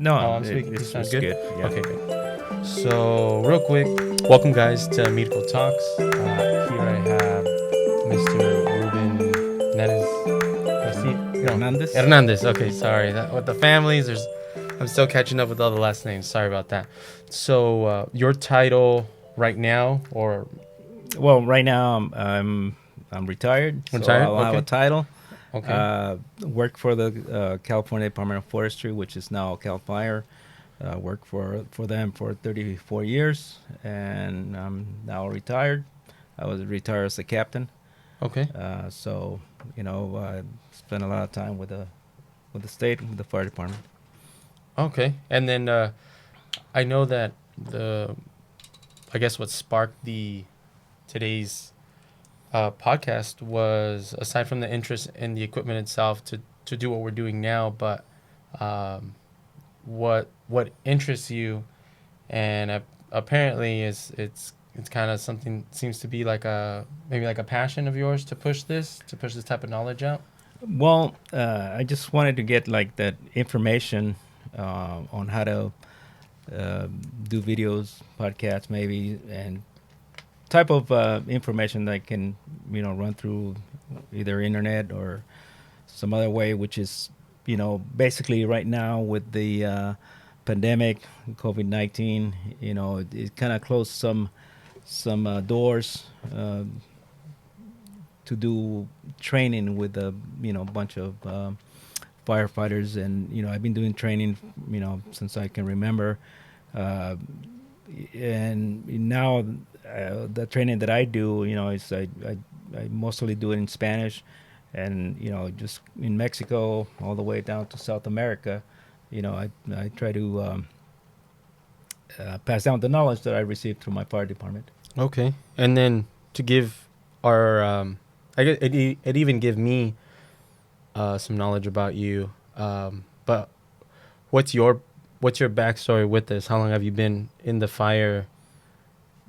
No, Sweet. You it's sound just good. good. Yeah. Okay, good. So, real quick, welcome guys to Mircko Talks. Here I have Mr. Ruben Hernandez. No, Hernandez. Hernandez. Okay, sorry. With the families, I'm still catching up with all the last names. Sorry about that. So, your title right now, or Well, right now I'm retired, so I retired? don't have a Okay. title. Okay. Work for the California Department of Forestry, which is now Cal Fire. Worked for them for 34 years, and I'm now retired. I was retired as a captain. Okay. So I spent a lot of time with the state, with the fire department. Okay. And then I know that the I guess what sparked the today's podcast was, aside from the interest in the equipment itself, to do what we're doing now, but um, what interests you, and apparently it's kind of something, seems to be like a, maybe like a passion of yours, to push this type of knowledge out. Well, I just wanted to get like that information on how to uh, do videos, podcasts, maybe, and type of information that I can, run through either internet or some other way, which is, basically right now with the pandemic, COVID-19, it kind of closed some doors to do training with a bunch of firefighters, and I've been doing training since I can remember, uh, and now the training that I do is I mostly do it in Spanish, and just in Mexico all the way down to South America. I try to pass down the knowledge that I received through my fire department. Okay. And then to give our I guess it even give me some knowledge about you. But what's your what's your backstory with this? How long have you been in the fire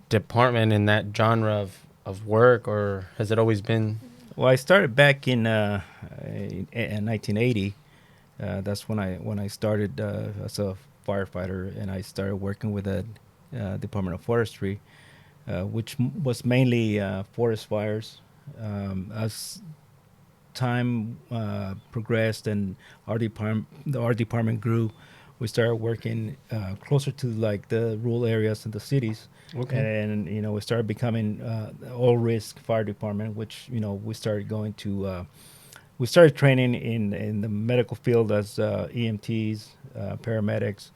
department, in that genre of work, or has it always been? Well, I started back in 1980. That's when I started as a firefighter, and I started working with the Department of Forestry, which was mainly forest fires. As time progressed and our department grew, we started working closer to like the rural areas and the cities, Okay. and we started becoming all risk fire department, which we started going to. We started training in the medical field as EMTs, paramedics,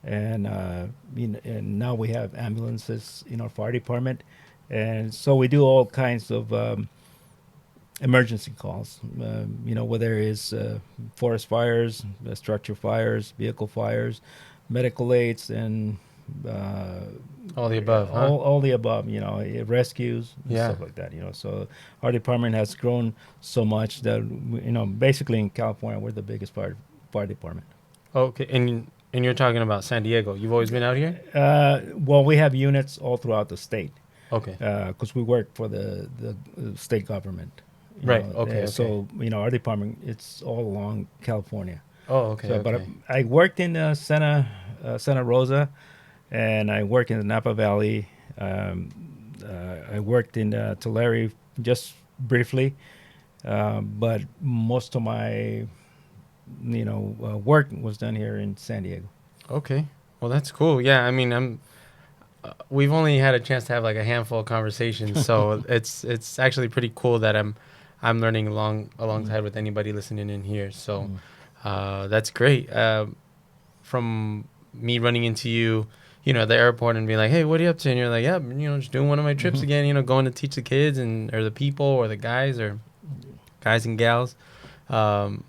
and and now we have ambulances in our fire department, and so we do all kinds of emergency calls. Whether it's forest fires, structure fires, vehicle fires, medical aids, and uh, All the above, huh? all the above. Rescues and Yeah. stuff like that. So our department has grown so much that basically in California we're the biggest fire department. Okay. And you're talking about San Diego. You've always been out here? Well, we have units all throughout the state Okay. because we work for the state government. Right. Okay. Okay. So our department it's all along California. Oh, okay. So, but Okay. I worked in Santa Rosa, and I worked in the Napa Valley. I worked in Tulare just briefly, but most of my work was done here in San Diego. Okay. Well, that's cool. Yeah. I mean, we've only had a chance to have like a handful of conversations, so it's actually pretty cool that I'm learning alongside with anybody listening in here. So Mm. that's great. From me running into you, at the airport and being like, "Hey, what are you up to?" And you're like, "Yeah, just doing one of my trips Mhm. again. Going to teach the kids or the people or the guys and gals." Um,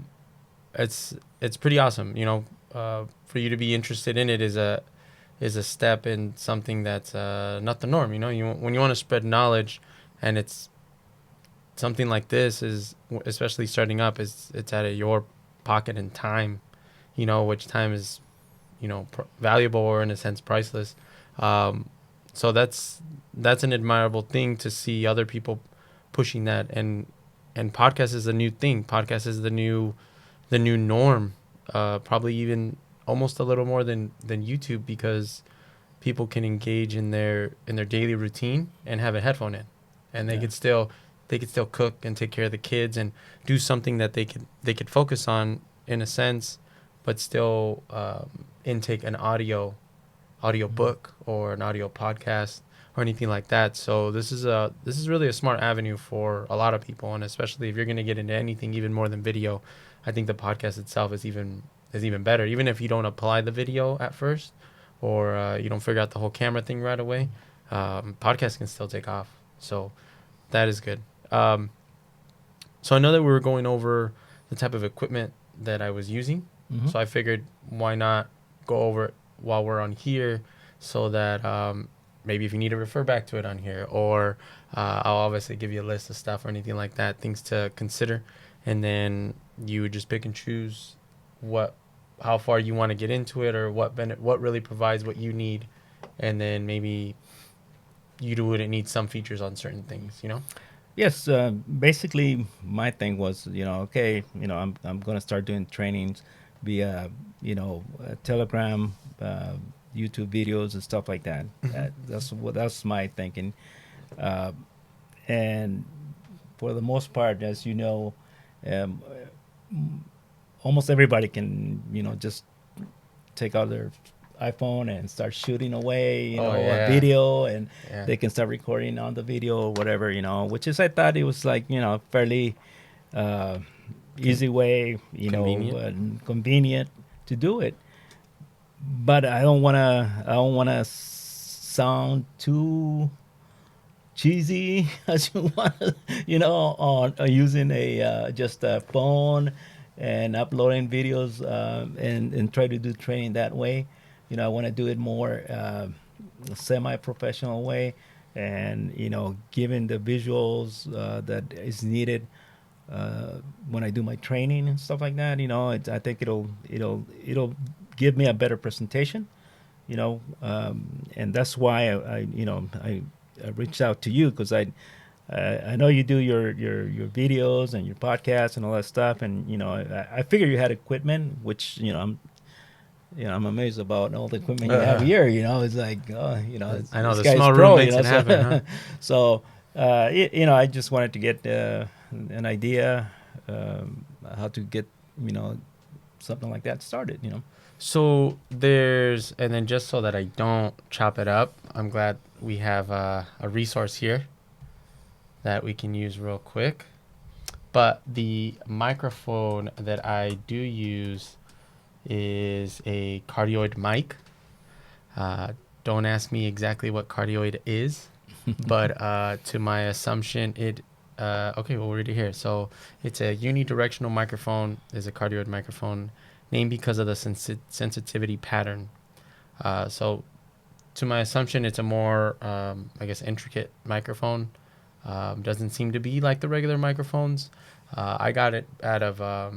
it's pretty awesome. For you to be interested in it is a step in something that's not the norm. When you want to spread knowledge, and it's something like this, is especially starting up, is it's out of your pocket and time, which time is valuable, or in a sense priceless. Um, so that's an admirable thing to see other people pushing that, and podcast is a new thing. Podcast is the new norm. Probably even almost a little more than YouTube, because people can engage in their daily routine and have a headphone in, and Yeah. they could still cook and take care of the kids and do something that they could focus on in a sense, but still intake an audio Mhm. book or an audio podcast or anything like that. So this is really a smart avenue for a lot of people, and especially if you're going to get into anything even more than video, I think the podcast itself is even better. Even if you don't apply the video at first, or you don't figure out the whole camera thing right away, podcast can still take off. So that is good. So I know that we were going over the type of equipment that I was using. Mhm. So I figured, why not go over it while we're on here, so that maybe if you need to refer back to it on here, or I'll obviously give you a list of stuff or anything like that, things to consider, and then you would just pick and choose what, how far you want to get into it, or what really provides what you need, and then maybe you wouldn't need some features on certain things, you know? Yes, basically my thing was, okay, I'm gonna start doing trainings via, Telegram, YouTube videos and stuff like that. Hmm. That's my thinking, uh, and for the most part, as you know, um, almost everybody can, just take out their iPhone and start shooting away, Oh a yeah, video, and yeah. they can start recording on the video or whatever, which is, I thought it was like, fairly uh, Con- easy way, convenient. and convenient to do it. But I don't wanna sound too cheesy as you want, on using a just a phone and uploading videos, and try to do training that way. I want to do it more semi-professional way, and giving the visuals that is needed when I do my training and stuff like that. I think it'll give me a better presentation, and that's why I reached out to you, because I know you do your videos and your podcasts and all that stuff, and I figure you had equipment, which I'm amazed about all the equipment you have here. It's like, oh, I know this the guy is small room pro. makes it happen, huh? So I just wanted to get an idea how to get something like that started. So and then just so that I don't chop it up, I'm glad we have a resource here that we can use real quick. But the microphone that I do use is a cardioid mic. Uh, don't ask me exactly what cardioid is, but to my assumption, okay, we'll read it here. So it's a unidirectional microphone, is a cardioid microphone, named because of the sensitivity pattern. So to my assumption, it's a more, I guess, intricate microphone. Doesn't seem to be like the regular microphones. I got it out of a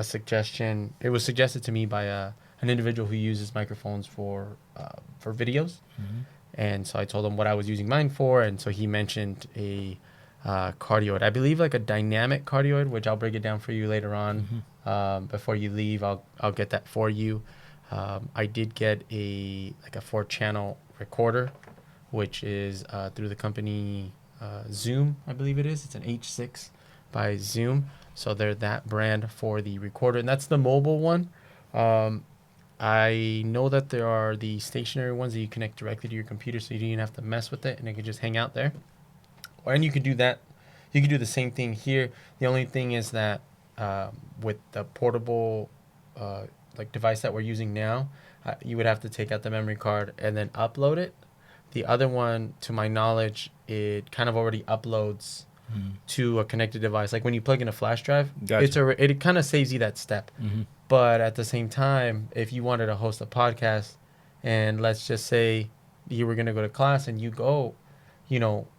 suggestion. It was suggested to me by an individual who uses microphones for videos, Hmm. and so I told him what I was using mine for, and so he mentioned a cardioid. I believe like a dynamic cardioid, which I'll break it down for you later on. Hmm. Before you leave, I'll get that for you. I did get a 4-channel recorder, which is through the company Zoom, I believe it is. It's an H6 by Zoom. So they're that brand for the recorder, and that's the mobile one. Um, I know that there are the stationary ones that you connect directly to your computer, so you don't even have to mess with it, and it can just hang out there. And you could do that. You could do the same thing here. The only thing is that with the portable uh, like device that we're using now, you would have to take out the memory card and then upload it. The other one, to my knowledge, it kind of already uploads Hmm. to a connected device. Like when you plug in a flash drive, Gotcha. it kind of saves you that step. Hmm. But at the same time, if you wanted to host a podcast, and let's just say you were going to go to class and you go,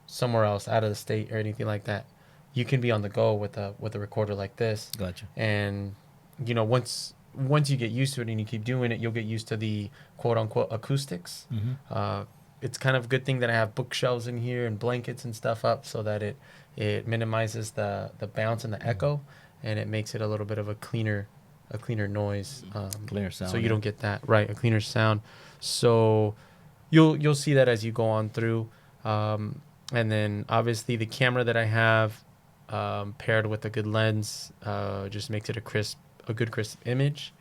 somewhere else out of the state or anything like that, you can be on the go with a recorder like this. Gotcha. And once you get used to it and you keep doing it, you'll get used to the quote unquote acoustics. Hmm. Uh, it's kind of a good thing that I have bookshelves in here and blankets and stuff up, so that it minimizes the bounce and the echo, and it makes it a little bit of a a cleaner noise, Clear sound. so you don't get that, right, a cleaner sound. So you'll see that as you go on through. And then obviously the camera that I have, paired with a good lens, just makes it a good crisp image,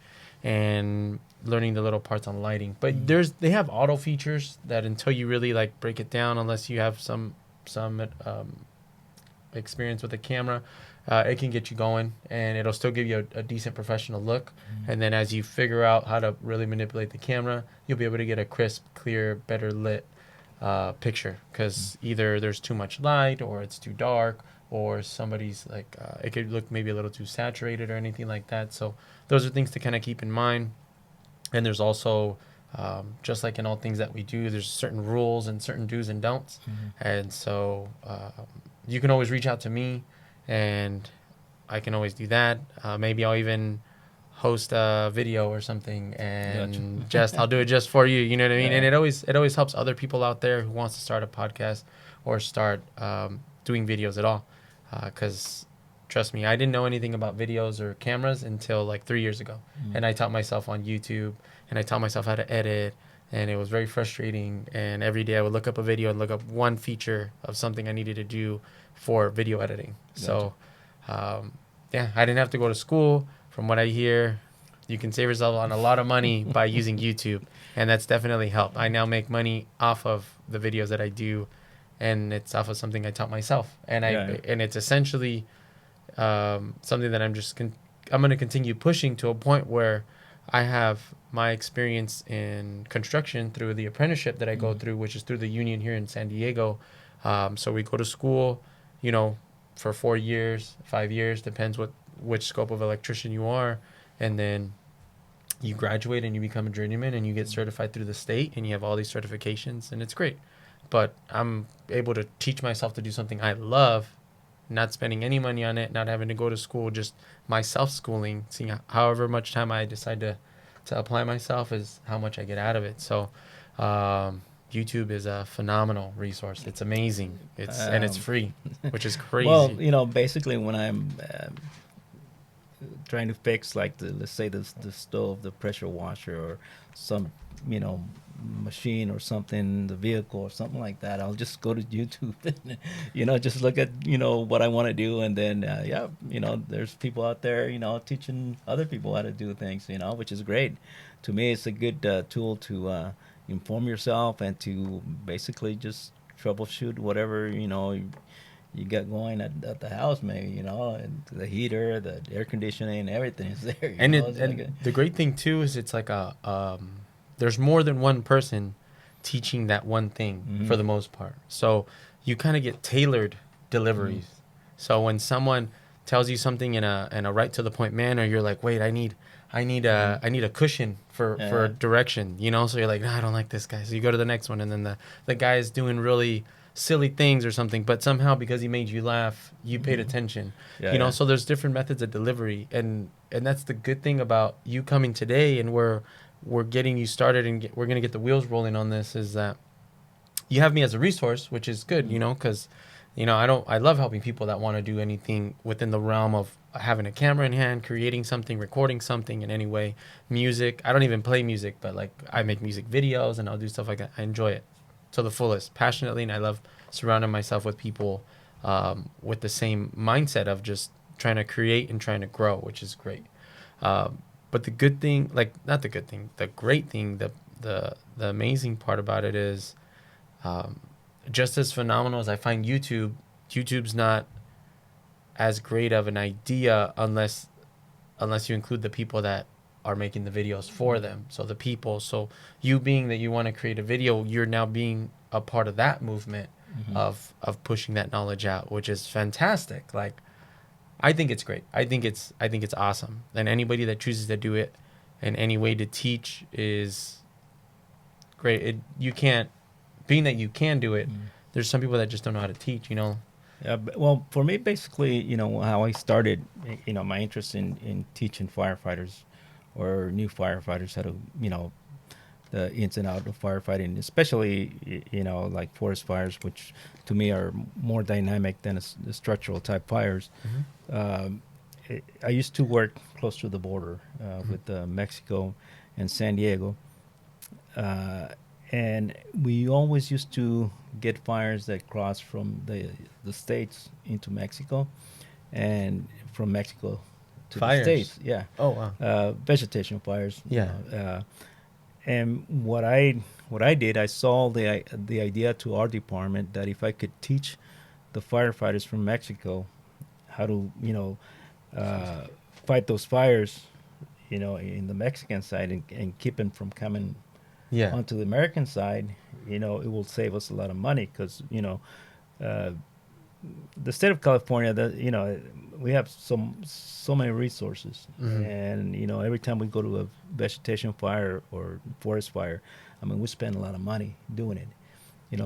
and learning the little parts on lighting. But they have auto features that, until you really like break it down, unless you have some experience with the camera, it can get you going, and it'll still give you a decent professional look. And then as you figure out how to really manipulate the camera, you'll be able to get a crisp, clear, better lit picture, because either there's too much light, or it's too dark, or somebody's like, it could look maybe a little too saturated or anything like that. So those are things to kind of keep in mind. And there's also, just like in all things that we do, there's certain rules and certain do's and don'ts. And so you can always reach out to me, and I can always do that. Maybe I'll even host a video or something, and just I'll do it just for you. You know what I mean? Yeah. And it always helps other people out there who wants to start a podcast or start doing videos at all. Because trust me, I didn't know anything about videos or cameras until like 3 years ago, and I taught myself on YouTube, and I taught myself how to edit. And it was very frustrating. And every day I would look up a video and look up one feature of something I needed to do for video editing. So, yeah, I didn't have to go to school. From what I hear, you can save yourself on a lot of money by using YouTube. And that's definitely helped. I now make money off of the videos that I do, and it's off of something I taught myself. And and it's essentially something that I'm going to continue pushing to a point where I have my experience in construction through the apprenticeship that I go through, which is through the union here in San Diego. So we go to school, for 4 years, 5 years, depends which scope of electrician you are. And then you graduate and you become a journeyman, and you get certified through the state, and you have all these certifications, and it's great. But I'm able to teach myself to do something I love, not spending any money on it, not having to go to school, just my self-schooling, seeing however much time I decide to apply myself is how much I get out of it. So YouTube is a phenomenal resource. It's amazing. And it's free, which is crazy. Well, basically when I'm trying to fix, like, let's say the stove, the pressure washer, or some, machine or something, the vehicle or something like that, I'll just go to YouTube and, just look at, what I want to do. And then, there's people out there, teaching other people how to do things, which is great. To me, it's a good tool to inform yourself and to basically just troubleshoot whatever, you got going at the house, maybe, and the heater, the air conditioning, everything is there. And the great thing too is it's like there's more than one person teaching that one thing for the most part. So you kind of get tailored deliveries. So when someone tells you something in a right to the point manner, you're like, wait, I need a cushion for direction, So you're like, no, I don't like this guy. So you go to the next one, and then the guy is doing really silly things or something, but somehow because he made you laugh, you paid attention. So there's different methods of delivery, and that's the good thing about you coming today, and we're getting you started, and we're going to get the wheels rolling on this, is that you have me as a resource, which is good, because I love helping people that want to do anything within the realm of having a camera in hand, creating something, recording something in any way. Music, I don't even play music, but like I make music videos, and I'll do stuff like that. I enjoy it to the fullest, passionately, and I love surrounding myself with people with the same mindset of just trying to create and trying to grow, which is great. But the good thing, not the good thing, the great thing, the amazing part about it is, just as phenomenal as I find YouTube's not as great of an idea unless you include the people that are making the videos for them. So the people, so you being that you want to create a video, you're now being a part of that movement of pushing that knowledge out, which is fantastic. Like, I think it's great. I think it's awesome. And anybody that chooses to do it in any way to teach is great. You can't, being that you can do it, there's some people that just don't know how to teach, Yeah, well, for me, basically, how I started, my interest in teaching firefighters or new firefighters how to, the ins and outs of firefighting, especially, like forest fires, which to me are more dynamic than the structural type fires. I used to work close to the border with Mexico and San Diego, uh, and we always used to get fires that cross from the states into Mexico, and from Mexico to the Fires. states. Yeah, Oh wow. vegetation fires. Yeah. And what I did, I saw the idea to our department that if I could teach the firefighters from Mexico how to uh, fight those fires, in the Mexican side, and keep them from coming Yeah. onto the American side, it will save us a lot of money because uh, the state of California, that we have so many resources, Hmm. and every time we go to a vegetation fire or forest fire, I mean we spend a lot of money doing it.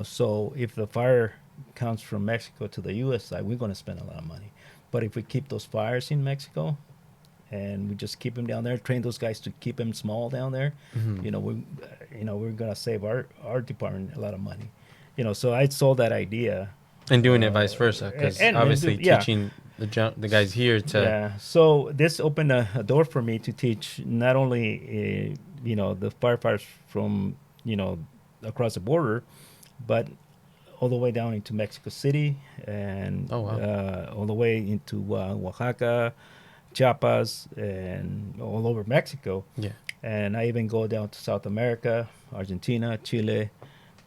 So if the fire comes from Mexico to the U.S. side, we're going to spend a lot of money. But if we keep those fires in Mexico and we just keep them down there, train those guys to keep them small down there, Hmm. we're going to save our department a lot of money. So I sold that idea, And doing it vice versa, because and obviously yeah, teaching the guys here to. yeah. So this opened a door for me to teach not only the firefighters from across the border, but all the way down into Mexico City and Oh wow. all the way into Oaxaca, Chiapas, and all over Mexico. Yeah. And I even go down to South America, Argentina, Chile,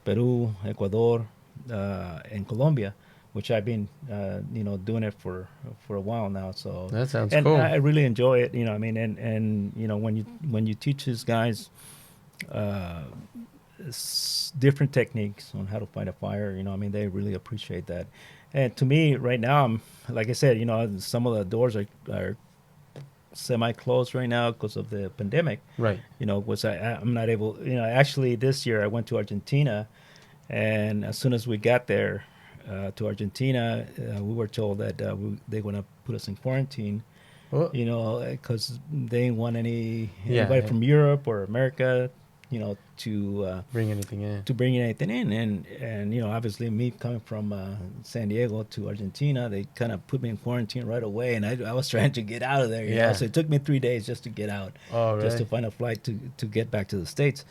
Peru, Ecuador, and Colombia, which I've been doing it for a while now. So, That sounds and cool. I really enjoy it. I mean, and when you teach these guys uh, different techniques on how to fight a fire, I mean, they really appreciate that. And to me, right now, I'm like I said, some of the doors are semi-closed right now because of the pandemic. Right. Was I'm not able. Actually, this year I went to Argentina, and as soon as we got there to Argentina, we were told that they're going to put us in quarantine. Well, Because they didn't want anybody yeah. from Europe or America, Bring anything in. to bring anything in, and obviously me coming from San Diego to Argentina, they kind of put me in quarantine right away, and I was trying to get out of there. Yeah. So it took me 3 days just to get out, Oh just to really? find a flight to get back to the States.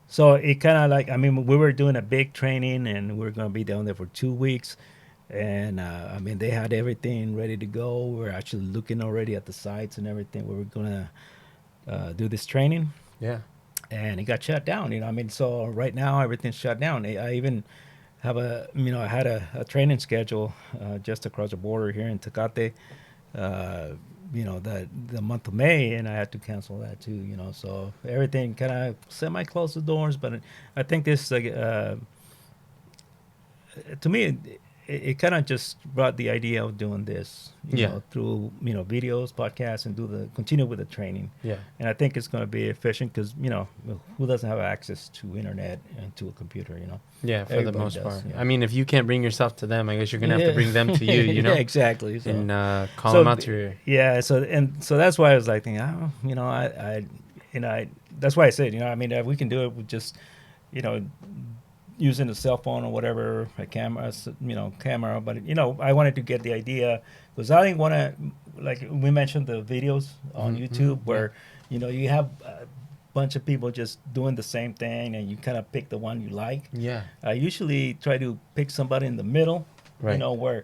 So it kind of like, I mean, we were doing a big training, and we are going to be down there for 2 weeks. And I mean, they had everything ready to go. We are actually looking already at the sites and everything. We were going to do this training, Yeah. and it got shut down. I mean, so right now everything's shut down. I even have I had a training schedule just across the border here in Tecate, uh, the month of May, and I had to cancel that too. So everything kind of semi closed the doors, but I think this, to me, it kind of just brought the idea of doing this, Yeah. through videos, podcasts, and continue with the training. Yeah. And I think it's going to be efficient because who doesn't have access to internet and to a computer? Yeah. For the Everybody most does, part. yeah. I mean, if you can't bring yourself to them, I guess you're gonna have to Yeah. bring them to you. Yeah, exactly. So, And call so them out to your. yeah, so that's why I was like thinking, that's why I said, I mean, we can do it with just, you know, using a cell phone or whatever, a camera. But I wanted to get the idea because I didn't want to, like we mentioned, the videos on Mhm, mhm, YouTube where you have a bunch of people just doing the same thing, and you kind of pick the one you like. Yeah. I usually try to pick somebody in the middle, Right. where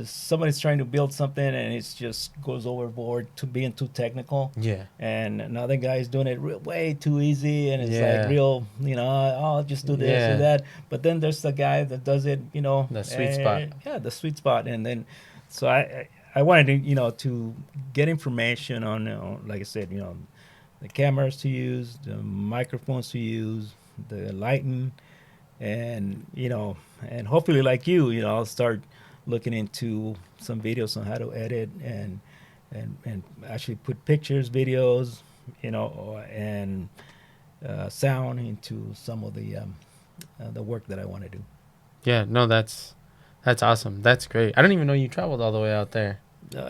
somebody's trying to build something and it just goes overboard to being too technical, Yeah. and another guy's doing it way too easy, and it's like Yeah. real, I'll just do this or Yeah. that. But then there's the guy that does it, The sweet spot. yeah, the sweet spot. And then, so I wanted to, to get information on, like I said, the cameras to use, the microphones to use, the lighting, and and hopefully, like I'll start looking into some videos on how to edit and actually put pictures, videos, and sound into some of the work that I want to do. Yeah. No, that's awesome. That's great. I don't even know you traveled all the way out there.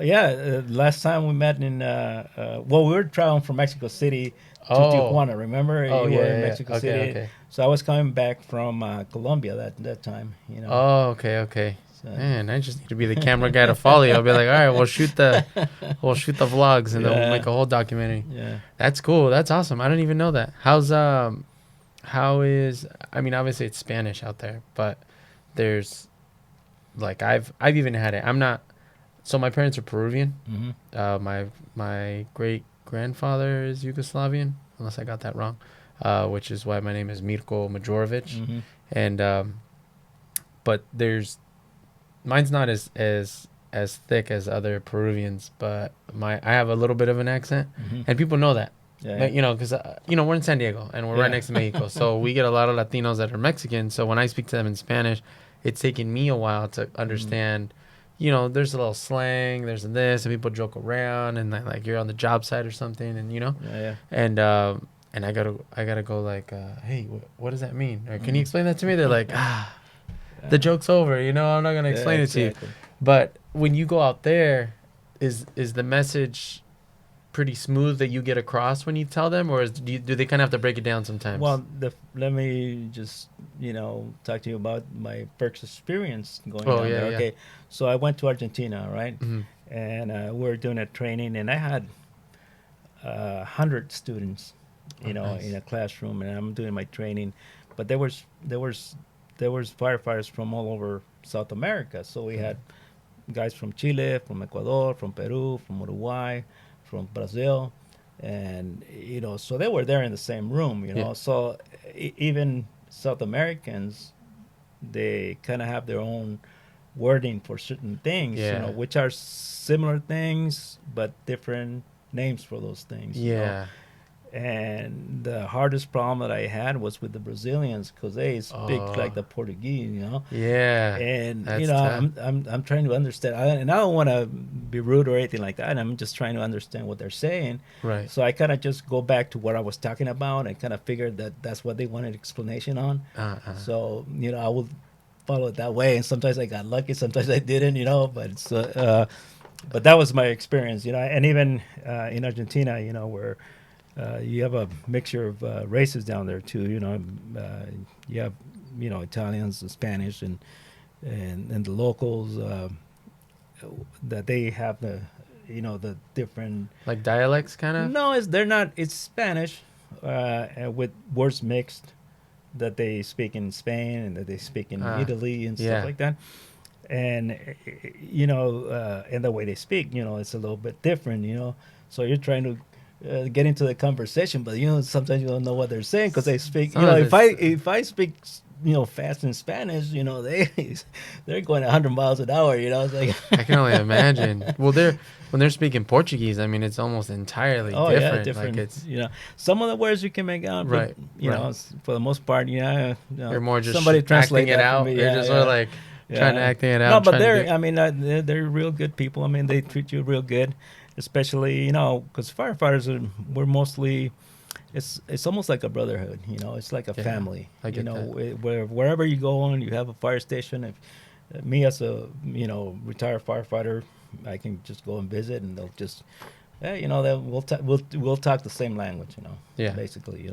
Yeah, last time we met in well, we were traveling from Mexico City to Oh. Tijuana. Remember, Oh you yeah. were in Yeah. Mexico Okay. City, Okay. so I was coming back from Colombia that time. Oh. Okay. Okay. So, Man, I just need to be the camera guy to follow you. I'll be like, all right, we'll shoot the vlogs, and then we'll yeah, make a whole documentary. yeah. That's cool. That's awesome. I didn't even know that. How is? I mean, obviously it's Spanish out there, but there's like I've even had it. I'm not. So my parents are Peruvian. Mm-hmm. My great grandfather is Yugoslavian, unless I got that wrong. Which is why my name is Mirko Majorovic. Mm-hmm. And but there's mine's not as thick as other Peruvians, but I have a little bit of an accent, Mm-hmm. and people know that. Yeah, But, because we're in San Diego and we're right yeah. next to Mexico, so we get a lot of Latinos that are Mexican. So when I speak to them in Spanish, it's taken me a while to Mm-hmm. understand. There's a little slang, there's this, and people joke around, and then, like, you're on the job site or something, and Yeah, yeah. and I gotta go like, hey, what does that mean? Or can you explain that to me? They're like, the joke's over. I'm not gonna Yeah, explain it to you. exactly. But when you go out there, is the message pretty smooth that you get across when you tell them, or do they kind of have to break it down sometimes? Well, let me just talk to you about my first experience going Oh, down yeah, there. yeah. Okay, so I went to Argentina, right, Mhm. and we were doing a training, and I had 100 students, Oh, in nice. a classroom, and I'm doing my training, but there was firefighters from all over South America. So we had guys from Chile, from Ecuador, from Peru, from Uruguay, from Brazil, and so they were there in the same room. Yeah. So even South Americans, they kind of have their own wording for certain things, Yeah. which are similar things but different names for those things. Yeah. And the hardest problem that I had was with the Brazilians because they speak Oh, like the Portuguese. yeah. And That's tough. I'm trying to understand, and I don't want to be rude or anything like that. I'm just trying to understand what they're saying. Right. So I kind of just go back to what I was talking about and kind of figured that that's what they wanted explanation on. So I would follow it that way. And sometimes I got lucky, sometimes I didn't. But that was my experience. And even in Argentina, where you have a mixture of races down there too. You have Italians, and Spanish, and the locals that they have the different. Like dialects, kind of. No, they're not. It's Spanish and with words mixed that they speak in Spain and that they speak in Italy and stuff Yeah. like that. And and the way they speak, it's a little bit different. So you're trying to get into the conversation, but sometimes you don't know what they're saying because they speak. Sometimes If I speak fast in Spanish, they're going 100 miles an hour. It's like I can only imagine. Well, when they're speaking Portuguese, I mean, it's almost entirely oh yeah, different. Like, different. it's Some of the words you can make out, but right. Right. for the most part, You're more just somebody translate acting it that for out. me. You're Yeah, just sort of yeah. like trying to Yeah. acting it out. No, And but trying to they're. get. I mean, they're real good people. I mean, they treat you real good, especially because firefighters we're mostly. It's almost like a brotherhood. It's like a Yeah, family. I get that. Wherever you go on, you have a fire station. If me as a retired firefighter, I can just go and visit, and they'll just. We'll talk the same language. Yeah. Basically.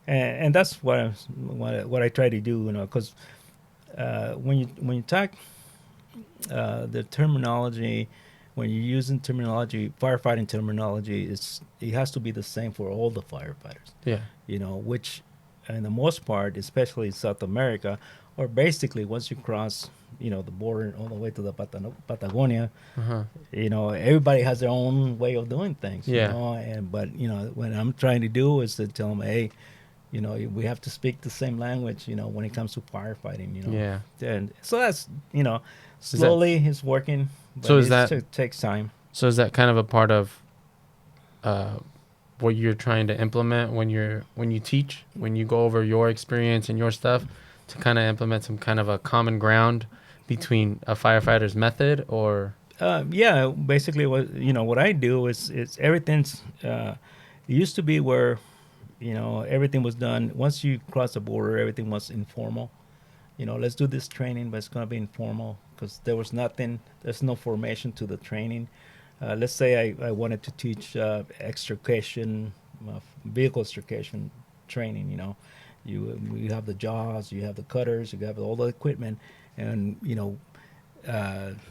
And that's what I try to do. Because when you talk the terminology, when you're using terminology, firefighting terminology, it has to be the same for all the firefighters. Yeah. Which, in the most part, especially in South America, or basically once you cross, the border all the way to the Patagonia, Uh-huh. everybody has their own way of doing things. Yeah. But what I'm trying to do is to tell them, hey, we have to speak the same language, when it comes to firefighting. Yeah. And so that's, Is that slowly it's working, but so? Is that it takes time. so? Is that kind of a part of uh, what you're trying to implement when you teach, when you go over your experience and your stuff, to kind of implement some kind of a common ground between a firefighter's method, or Yeah, basically what I do is everything's it used to be where everything was done once you cross the border, everything was informal. Let's do this training, but it's going to be informal because there's no formation to the training. Let's say I wanted to teach extrication, vehicle extrication training. You have the jaws, you have the cutters, you have all the equipment, and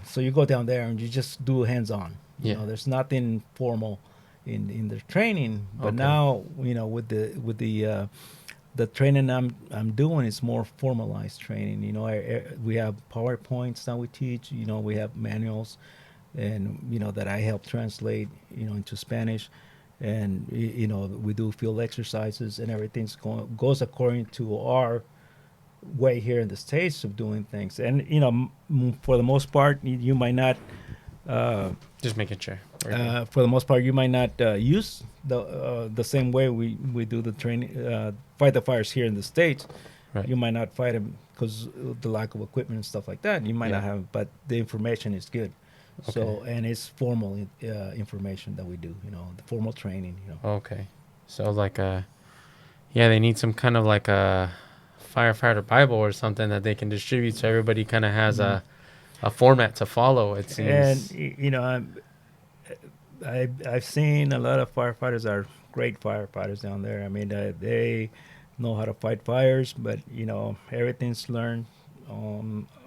So you go down there and you just do hands on. You Yeah. know, there's nothing formal in the training. But Okay. now, you know, the training I'm doing is more formalized training. You know, we have PowerPoints that we teach. You know, we have manuals, and you know that I help translate. You know, into Spanish, and you know we do field exercises, and goes according to our way here in the states of doing things. And you know, for the most part, you might not. Uh, Just making sure. We're good. for the most part, you might not use the same way we do the training, fight the fires here in the states. Right. You might not fight them because the lack of equipment and stuff like that. You might Yeah. not have, but the information is good. Okay. So and it's formal information that we do. You know, the formal training. You know. Okay. So like yeah, they need some kind of like a firefighter Bible or something that they can distribute so everybody kind of has a format to follow. It And seems. you know, I've seen a lot of firefighters are great firefighters down there. I mean, they know how to fight fires, but you know, everything's learned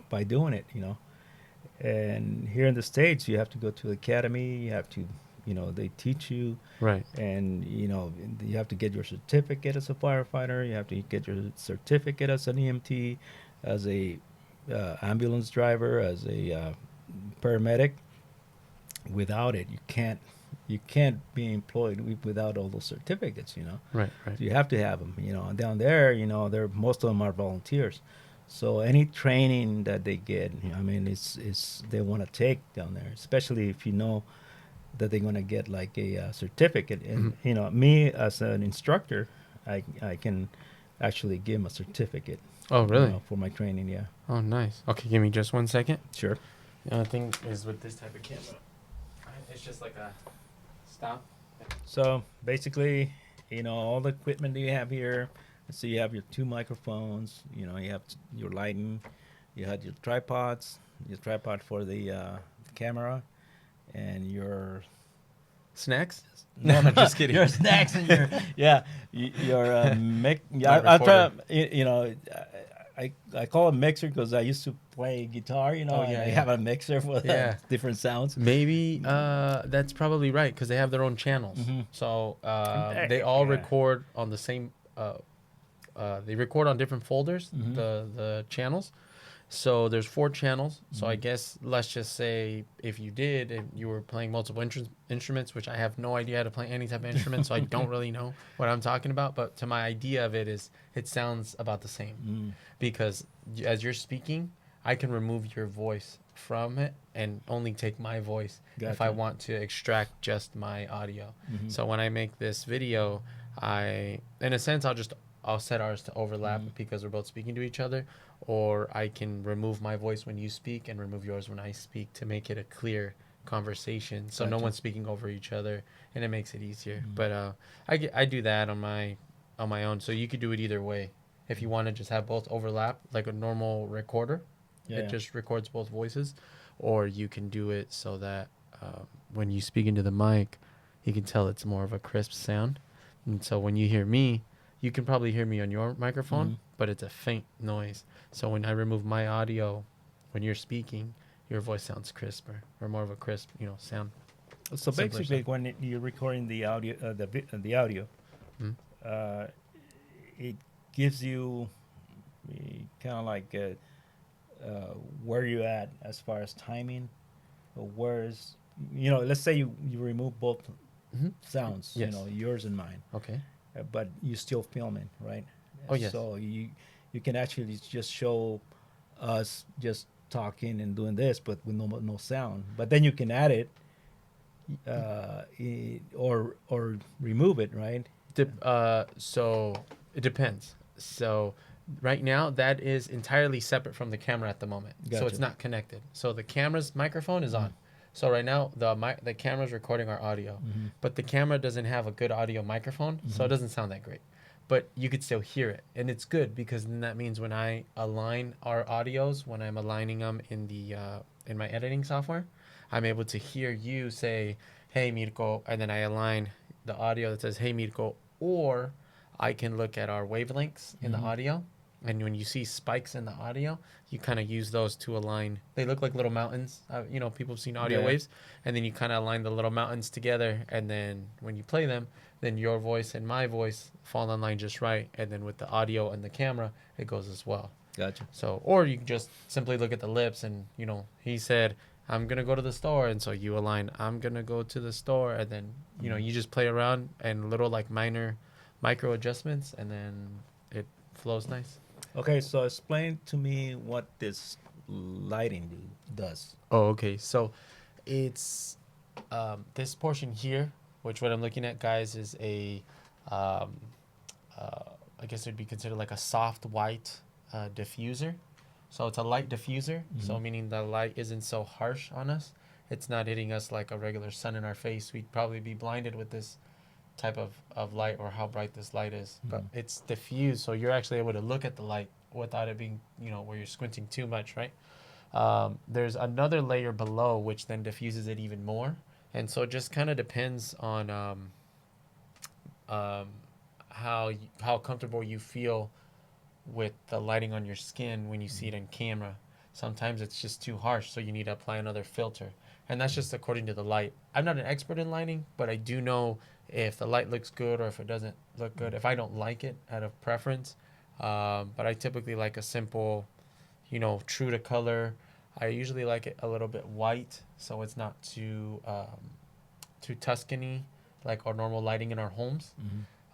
by doing it. You know, and here in the states, you have to go to the academy. You have to, you know, they teach you, Right. and you know, you have to get your certificate as a firefighter. You have to get your certificate as an EMT, as a ambulance driver, as a paramedic. Without it, you can't be employed without all those certificates. You know, Right. Right. so you have to have them. You know, and down there, you know, most of them are volunteers. So any training that they get, you know, I mean, it's they want to take down there, especially if you know that they're going to get like a certificate. Mhm. And you know, me as an instructor, I can actually give them a certificate. Oh, You really? know, for my training. Yeah, Oh, nice. Okay, give me just 1 second. sure. The other thing is with this type of camera, it's just like a stop. So basically, you know, all the equipment that you have here. So you have your two microphones. You know, you have your lighting. You had your tripod for the camera, and your Snacks? no, No, just kidding. your snacks and your yeah, your mic. My Yeah, I'll try. recorder. You know, I call it mixer because I used to play guitar. You know, Oh, and yeah, I yeah. have a mixer for Yeah. different sounds. Maybe that's probably right because they have their own channels. Mm-hmm. So they all Yeah. record on the same. They record on different folders. Mm-hmm. The channels. So there's 4 channels. So I Mm-hmm. guess let's just say if you did and you were playing multiple instruments, which I have no idea how to play any type of instrument, so I don't really know what I'm talking about. But to my idea of it is, it sounds about the same Mm. because as you're speaking, I can remove your voice from it and only take my voice if I Gotcha. want to extract just my audio. Mm-hmm. So when I make this video, in a sense, I'll set ours to overlap Mm-hmm. because we're both speaking to each other, or I can remove my voice when you speak and remove yours when I speak to make it a clear conversation, so no Gotcha. one's speaking over each other, and it makes it easier. Mm. But I do that on my own, so you could do it either way. If you want to just have both overlap like a normal recorder, it Yeah. just records both voices, or you can do it so that when you speak into the mic, you can tell it's more of a crisp sound. And so when you hear me, you can probably hear me on your microphone, Mm-hmm. but it's a faint noise. So when I remove my audio, when you're speaking, your voice sounds crisper or more of a crisp, sound. So Simpler basically, sound. when you're recording the audio, the audio, Mm. uh, it gives you kind of like where you at as far as timing, or where's let's say you remove both Mm-hmm. sounds, Yes. yours and mine, Okay. but you still filming, right? Oh, yes. So you can actually just show us just talking and doing this, but with no sound. But then you can add it, or remove it, right? So it depends. So right now that is entirely separate from the camera at the moment. So it's Gotcha. not connected. So the camera's microphone is Mhm. on. So right now the camera's recording our audio, Mm-hmm. but the camera doesn't have a good audio microphone, so it Mm-hmm. doesn't sound that great. But you could still hear it, and it's good because then that means when I align our audios, when I'm aligning them in my editing software, I'm able to hear you say, "Hey Mirko," and then I align the audio that says "Hey Mirko," or I can look at our wavelengths in the Mm-hmm. audio And when you see spikes in the audio, you kind of use those to align. They look like little mountains. People have seen audio Yeah. waves, and then you kind of align the little mountains together. And then when you play them, then your voice and my voice fall in line just right. And then with the audio and the camera, it goes as well. Gotcha. So, or you can just simply look at the lips, and he said, "I'm gonna go to the store," and so you align, "I'm gonna go to the store," and then you just play around and little like minor, micro adjustments, and then it flows nice. Okay, so explain to me what this does. Oh, okay. So it's this portion here, which what I'm looking at, guys, is um, I guess it'd be considered like a soft white diffuser. So it's a light diffuser. So meaning the light isn't so harsh on us. It's not hitting us like a regular sun in our face. We'd probably be blinded with this type of light or how bright this light is. But it's diffused, so you're actually able to look at the light without it being, where you're squinting too much, right? There's another layer below which then diffuses it even more, and so it just kind of depends on how comfortable you feel with the lighting on your skin when you see it in camera. Sometimes it's just too harsh, so you need to apply another filter, and that's just according to the light. I'm not an expert in lighting, but I do know if the light looks good or if it doesn't look good. If I don't like it out of preference, but I typically like a simple, true to color. I usually like it a little bit white, so it's not too Tuscany like our normal lighting in our homes.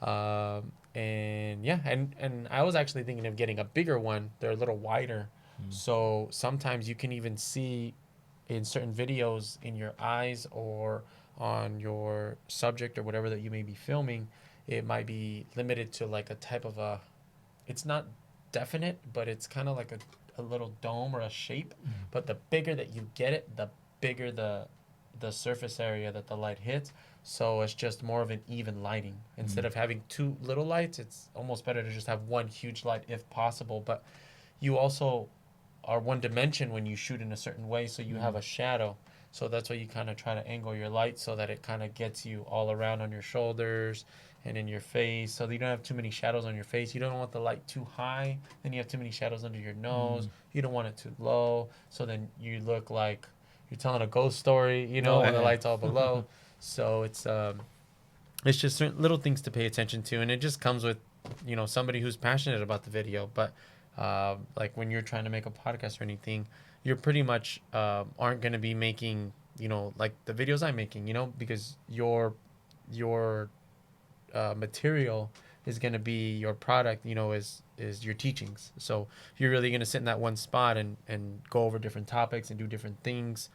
And yeah, and I was actually thinking of getting a bigger one. They're a little wider, so sometimes you can even see in certain videos in your eyes or on your subject or whatever that you may be filming. It might be limited to like a type of a. It's not definite, but it's kind of like a little dome or a shape. But the bigger that you get it, the bigger the surface area that the light hits. So it's just more of an even lighting. Instead of having two little lights, it's almost better to just have one huge light if possible. But you also are one dimension when you shoot in a certain way, so you have a shadow. So that's why you kind of try to angle your light so that it kind of gets you all around on your shoulders and in your face, so that you don't have too many shadows on your face. You don't want the light too high, then you have too many shadows under your nose. You don't want it too low, so then you look like you're telling a ghost story, Oh when the yeah. light's all below. So it's just certain little things to pay attention to, and it just comes with somebody who's passionate about the video. But like when you're trying to make a podcast or anything, you're pretty much aren't going to be making like the videos I'm making, because your material is going to be your product, is your teachings. So you're really going to sit in that one spot and go over different topics and do different things.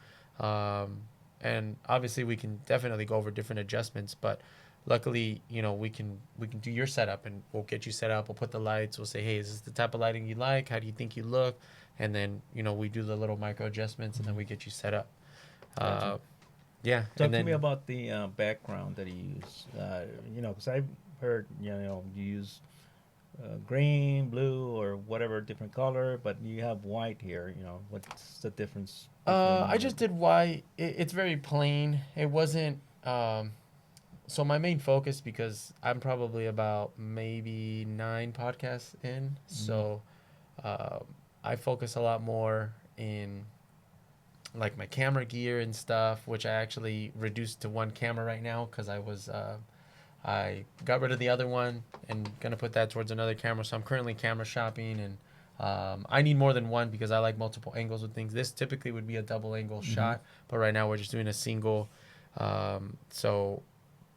And obviously we can definitely go over different adjustments, but luckily, we can do your setup, and we'll get you set up. We'll put the lights. We'll say, hey, is this the type of lighting you like? How do you think you look? And then, we do the little micro adjustments, and then we get you set up. Gotcha. Yeah. Talk And to me then, about the background that you use. Because I've heard you use green, blue, or whatever different color, but you have white here. What's the difference I between just did white. It's very plain. It wasn't, so my main focus, because I'm probably about maybe 9 podcasts in, so I focus a lot more in like my camera gear and stuff, which I actually reduced to one camera right now because I got rid of the other one and gonna put that towards another camera. So I'm currently camera shopping, and I need more than one because I like multiple angles with things. This typically would be a double angle shot, but right now we're just doing a single. So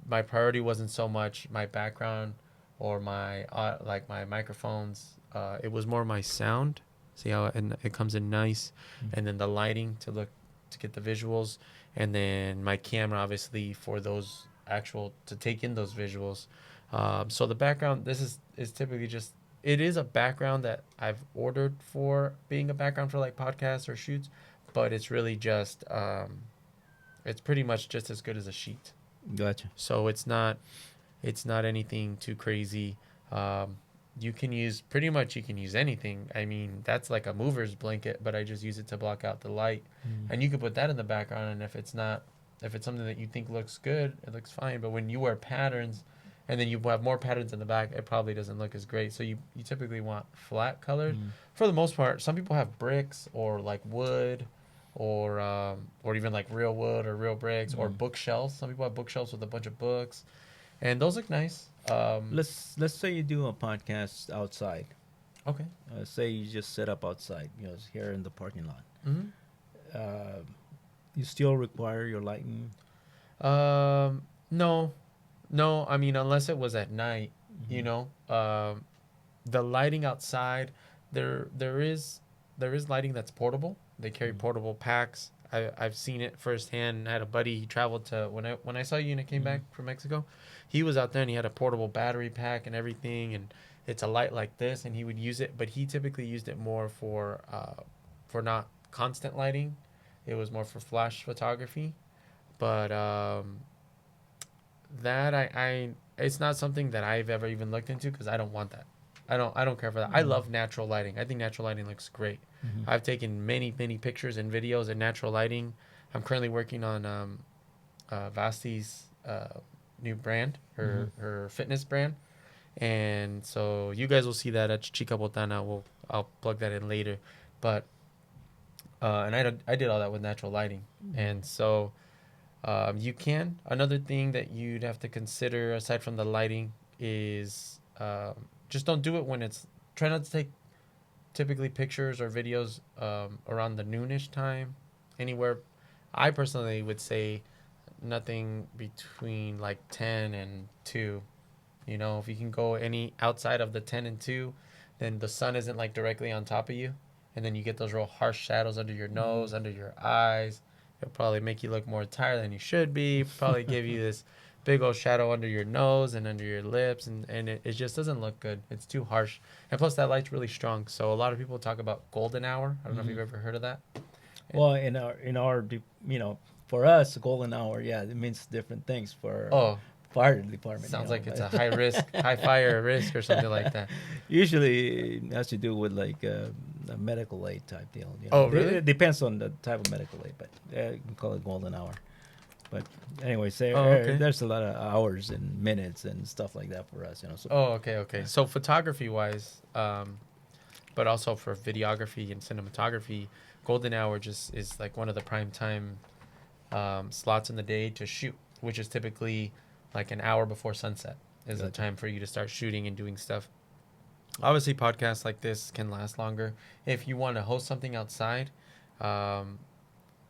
my priority wasn't so much my background or my like my microphones. It was more my sound. See how it comes in nice, and then the lighting to get the visuals, and then my camera obviously for those actual to take in those visuals. So the background, this is typically just, it is a background that I've ordered for being a background for like podcasts or shoots, but it's really just it's pretty much just as good as a sheet. Gotcha. So it's not anything too crazy. You can use anything. I mean, that's like a mover's blanket, but I just use it to block out the light. And you can put that in the background, and if it's something that you think looks good, it looks fine. But when you wear patterns and then you have more patterns in the back, it probably doesn't look as great. So you typically want flat colored. Mm. For the most part, some people have bricks or like wood, or even like real wood or real bricks or Mm. bookshelves. Some people have bookshelves with a bunch of books, and those look nice. Let's say you do a podcast outside. Okay. Say you just set up outside, here in the parking lot. Hmm. Uh, you still require your lighting. No, no. I mean, unless it was at night, you Mm-hmm. know, the lighting outside, there is lighting that's portable. They carry Mm-hmm. portable packs. I've seen it firsthand. I had a buddy. He traveled to when I saw you and I came Mm-hmm. back from Mexico. He was out there and he had a portable battery pack and everything, and it's a light like this, and he would use it. But he typically used it more for not constant lighting. It was more for flash photography. But that I it's not something that I've ever even looked into because I don't want that. I don't care for that. I Mm-hmm. love natural lighting. I think natural lighting looks great. Mm-hmm. I've taken many pictures and videos in natural lighting. I'm currently working on Vasti's new brand, Mm-hmm. her fitness brand, and so you guys will see that at Chica Botana. I'll plug that in later, but and I did all that with natural lighting, Mm-hmm. and so you can. Another thing that you'd have to consider aside from the lighting is just don't do it when it's. Try not to take typically pictures or videos around the noonish time. Anywhere, I personally would say nothing between like 10 and 2. If you can go any outside of the 10 and 2, then the sun isn't like directly on top of you. And then you get those real harsh shadows under your nose, under your eyes. It'll probably make you look more tired than you should be. Probably give you this big old shadow under your nose and under your lips. And it just doesn't look good. It's too harsh. And plus, that light's really strong. So a lot of people talk about golden hour. I don't know if Mm-hmm. you've ever heard of that. And, Well, for us, golden hour, yeah, it means different things for oh, fire department. sounds like it's a But high risk, high fire risk or something like that. usually it has to do with like a medical aid type deal. Oh, really? It depends on the type of medical aid, but you can call it golden hour. But anyway, Oh, okay. there's a lot of hours and minutes and stuff like that for us. So Oh, okay, okay. yeah. So photography wise, but also for videography and cinematography, golden hour just is like one of the prime time slots in the day to shoot, which is typically like an hour before sunset is the Gotcha. time for you to start shooting and doing stuff. Obviously, podcasts like this can last longer. If you want to host something outside, um,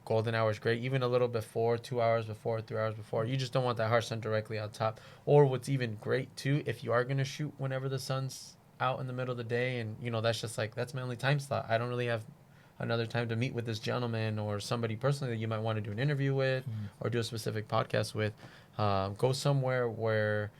golden hour is great. Even a little before, 2 hours before, 3 hours before. You just don't want that harsh sun directly on top. Or what's even great too, if you are gonna shoot whenever the sun's out in the middle of the day, and that's just like that's my only time slot. I don't really have another time to meet with this gentleman or somebody personally that you might want to do an interview with Mm. or do a specific podcast with. Go somewhere where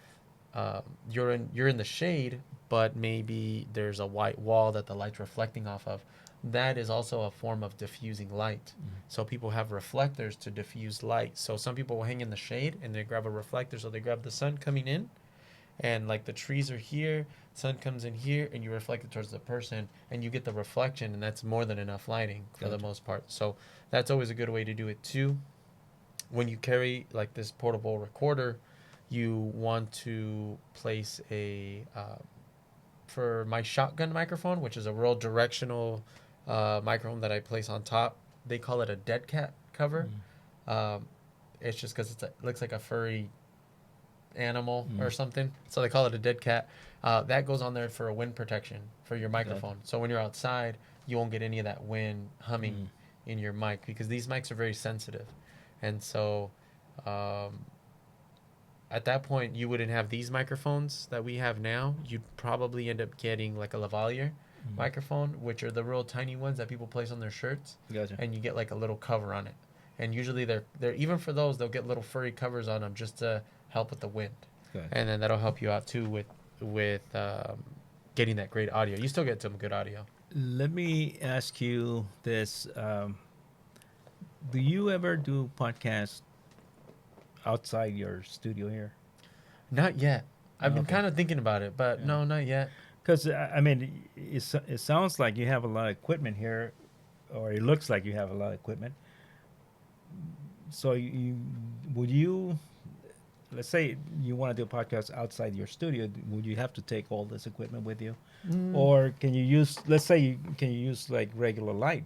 you're in the shade, but maybe there's a white wall that the light's reflecting off of. That is also a form of diffusing light. Mm. So people have reflectors to diffuse light. So some people will hang in the shade and they grab a reflector. So they grab the sun coming in, and like the trees are here, sun comes in here, and you reflect it towards the person, and you get the reflection, and that's more than enough lighting for the Gotcha. most part. So that's always a good way to do it too. When you carry like this portable recorder, you want to place a for my shotgun microphone, which is a real directional microphone that I place on top. They call it a dead cat cover. Mm. Um, it's just because it looks like a furry animal or Mm. something, so they call it a dead cat. That goes on there for a wind protection for your Gotcha. microphone. So when you're outside, you won't get any of that wind humming Mm. in your mic because these mics are very sensitive, and so. At that point, you wouldn't have these microphones that we have now. You'd probably end up getting like a lavalier Mm. microphone, which are the real tiny ones that people place on their shirts, Gotcha. and you get like a little cover on it. And usually they're even for those they'll get little furry covers on them just to help with the wind, Gotcha. and then that'll help you out too with getting that great audio. You still get some good audio. Let me ask you this: do you ever do podcasts outside your studio here? Not yet. I've been Okay. kind of thinking about it, but Yeah. no, not yet. Because I mean, it sounds like you have a lot of equipment here, or it looks like you have a lot of equipment. So would you let's say you want to do a podcast outside your studio, would you have to take all this equipment with you, Mm. or can you use? Let's say can you use like regular light?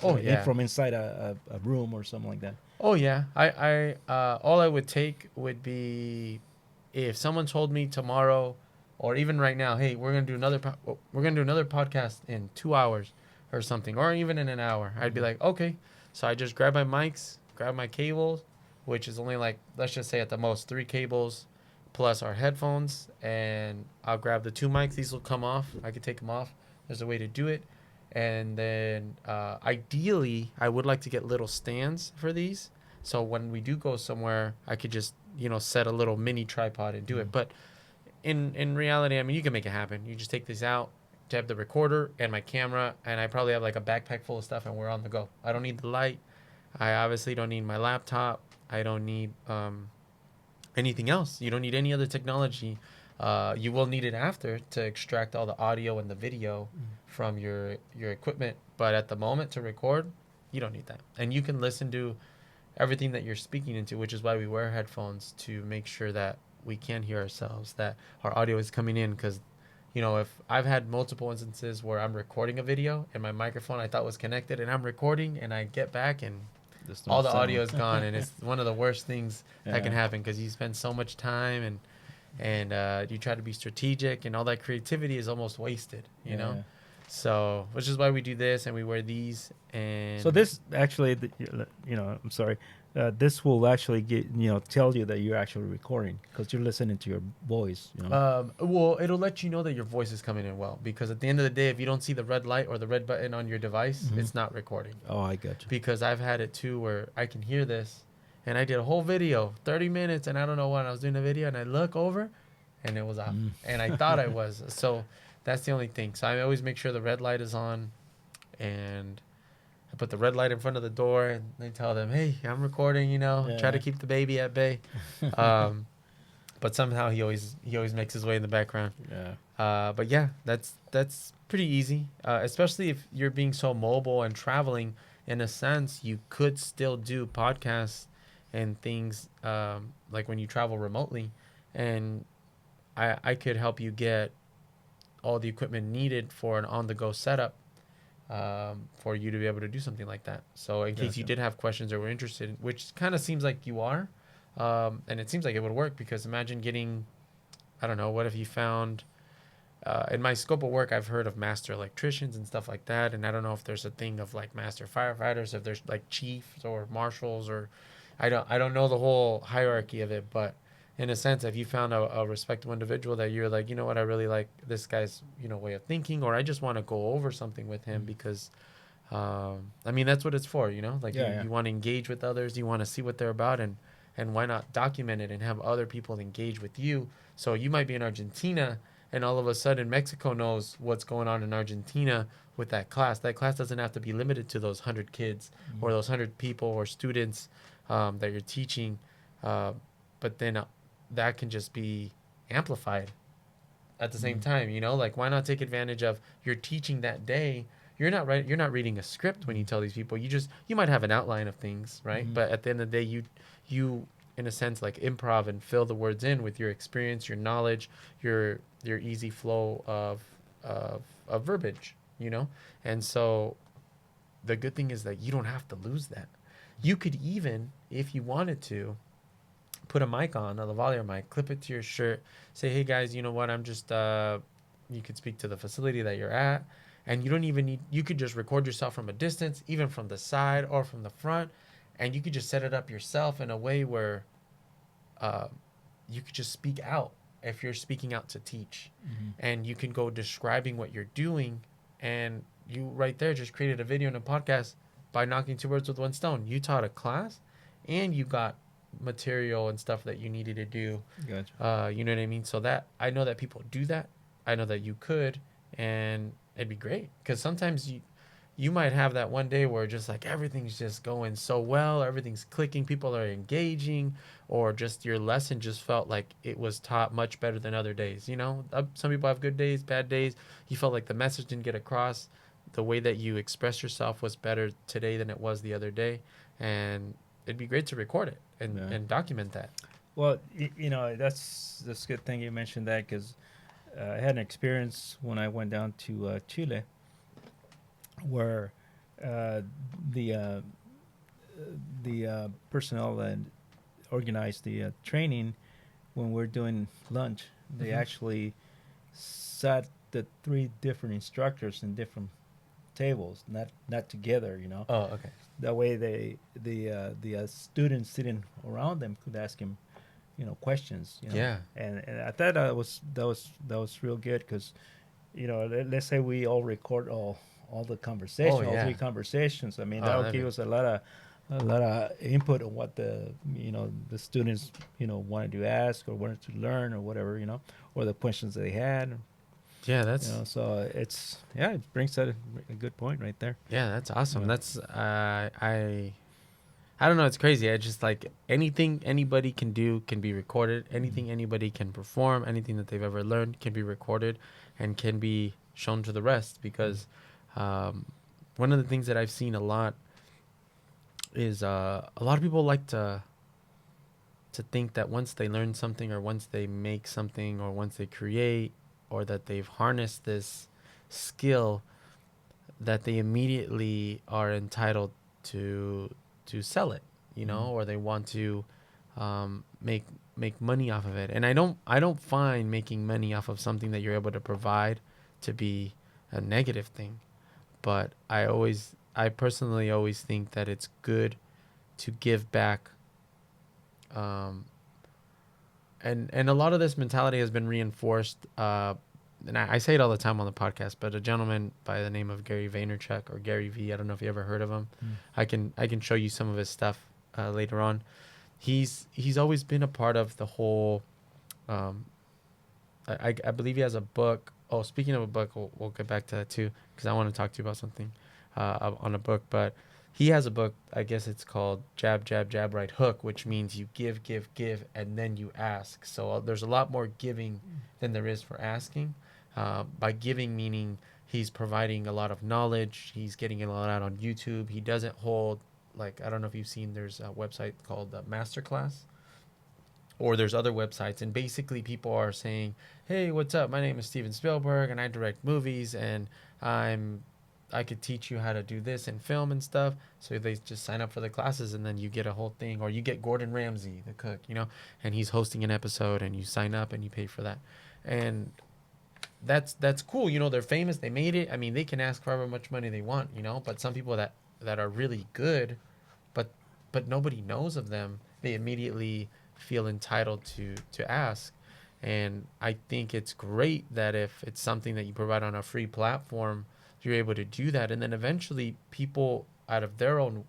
Oh yeah. From inside a room or something like that. Oh yeah. All I would take would be if someone told me tomorrow, or even right now, hey, we're gonna do another podcast in 2 hours, or something, or even in an hour. I'd be Mhm. like, okay. So I just grab my mics, grab my cables, which is only like, let's just say at the most 3 cables, plus our headphones, and I'll grab the 2 mics. These will come off. I could take them off. There's a way to do it. And then ideally, I would like to get little stands for these. So when we do go somewhere, I could just set a little mini tripod and do it. Mhm. But in reality, I mean, you can make it happen. You just take this out, to have the recorder and my camera, and I probably have like a backpack full of stuff, and we're on the go. I don't need the light. I obviously don't need my laptop. I don't need anything else. You don't need any other technology. You will need it after to extract all the audio and the video from your equipment. But at the moment to record, you don't need that. And you can listen to everything that you're speaking into, which is why we wear headphones, to make sure that we can hear ourselves, that our audio is coming in. Because, if I've had multiple instances where I'm recording a video and my microphone I thought was connected, and I'm recording and I get back and There's no all the sound. audio is gone, and it's one of the worst things that can Yeah. happen, because you spend so much time, and you try to be strategic, and all that creativity is almost wasted, Yeah. so which is why we do this, and we wear these. So And this actually, I'm sorry. This will actually tell you that you're actually recording because you're listening to your voice. well, it'll let you know that your voice is coming in well, because at the end of the day, if you don't see the red light or the red button on your device, Mhm. it's not recording. Oh, I got you. Because I've had it too, where I can hear this, and I did a whole video, 30 minutes, and I don't know when I was doing the video, and I look over, and it was off, Mm. and I thought I was. So that's the only thing. So I always make sure the red light is on, and I put the red light in front of the door, and I tell them, "Hey, I'm recording." Try to Yeah. keep the baby at bay. Um, but somehow he always makes his way in the background. Yeah. But yeah, that's pretty easy, especially if you're being so mobile and traveling. In a sense, you could still do podcasts and things, like when you travel remotely, and I could help you get all the equipment needed for an on-the-go setup, for you to be able to do something like that. So in case you Gotcha. did have questions or were interested, which kind of seems like you are, and it seems like it would work, because imagine getting, I don't know, what if you found, in my scope of work, I've heard of master electricians and stuff like that, and I don't know if there's a thing of like master firefighters, if there's like chiefs or marshals, or I don't know the whole hierarchy of it, but in a sense, if you found a respectable individual that you're like, what, I really like this guy's way of thinking, or I just want to go over something with him, Mhm. because I mean, that's what it's for, like you, Yeah. Yeah. you want to engage with others, you want to see what they're about, and why not document it and have other people engage with you. So you might be in Argentina, and all of a sudden Mexico knows what's going on in Argentina with that class. That class doesn't have to be limited to those 100 kids, or Mhm. those 100 people or students, that you're teaching, uh, but then that can just be amplified at the same Mhm. time. Like, why not take advantage of your teaching that day? You're not reading a script when you tell these people. You might have an outline of things, right? Mhm. But at the end of the day, you in a sense, like, improv and fill the words in with your experience, your knowledge, your easy flow of verbiage, and so the good thing is that you don't have to lose that. You could even, if you wanted to, put a mic on, a lavalier mic, clip it to your shirt, say, hey guys, you know what, I'm just, you could speak to the facility that you're at, and you don't even need, you could just record yourself from a distance, even from the side or from the front, and you could just set it up yourself in a way where, uh, you could just speak out if you're speaking out to teach, Mhm. and you can go describing what you're doing, and you right there just created a video and a podcast by knocking two birds with one stone. You taught a class, and you got material and stuff that you needed to do. Gotcha. You know what I mean? So that, I know that people do that. I know that you could, and it'd be great, because sometimes you might have that one day where just like everything's just going so well, everything's clicking, people are engaging, or just your lesson just felt like it was taught much better than other days. Some people have good days, bad days. You felt like the message didn't get across. The way that you expressed yourself was better today than it was the other day, and it'd be great to record it and Yeah. and document that. Well, that's a good thing you mentioned that because I had an experience when I went down to Chile where uh, the uh, the personnel that organized the training when we're doing lunch, they Hmm. actually sat the three different instructors in different tables, not together. Oh, okay. That way, the students sitting around them could ask him, questions. Yeah. And I thought that was real good because, let's say we all record all the Oh, conversation, all three yeah. conversations. I mean, Oh, that'll that'd give be. us a lot of input on what the students wanted to ask or wanted to learn or whatever, or the questions they had. Yeah, that's. So it brings that a good point right there. Yeah, that's awesome. Yeah. That's I don't know. It's crazy. I just like anything anybody can do can be recorded. Mm. Anything anybody can perform, anything that they've ever learned can be recorded and can be shown to the rest. Mm. Because um, one of the things that I've seen a lot is a lot of people like to think that once they learn something or once they make something or once they create or that they've harnessed this skill that they immediately are entitled to to sell it, Mm. or they want to make money off of it. And I don't find making money off of something that you're able to provide to be a negative thing. But I personally always think that it's good to give back. Um, and a lot of this mentality has been reinforced. And I say it all the time on the podcast, but a gentleman by the name of Gary Vaynerchuk or Gary V. I don't know if you ever heard of him. Mm. I can show you some of his stuff later on. He's always been a part of the whole. Um, I believe he has a book. Oh, speaking of a book, we'll get back to that too because I want to talk to you about something on a book. But he has a book. I guess it's called Jab Jab Jab Right Hook, which means you give give give and then you ask. So there's a lot more giving than there is for asking. By giving meaning he's providing a lot of knowledge. He's getting it a lot out on YouTube. He doesn't hold like I don't know if you've seen. There's a website called Masterclass or there's other websites and basically people are saying, hey, what's up, my name is Steven Spielberg and I direct movies and I could teach you how to do this and film and stuff. So they just sign up for the classes and then you get a whole thing. Or you get Gordon Ramsay, the cook, and he's hosting an episode and you sign up and you pay for that. And that's cool. They're famous, they made it. I mean, they can ask for however much money they want, but some people that are really good but nobody knows of them, they immediately feel entitled to ask. And I think it's great that if it's something that you provide on a free platform, you're able to do that. And then eventually people out of their own,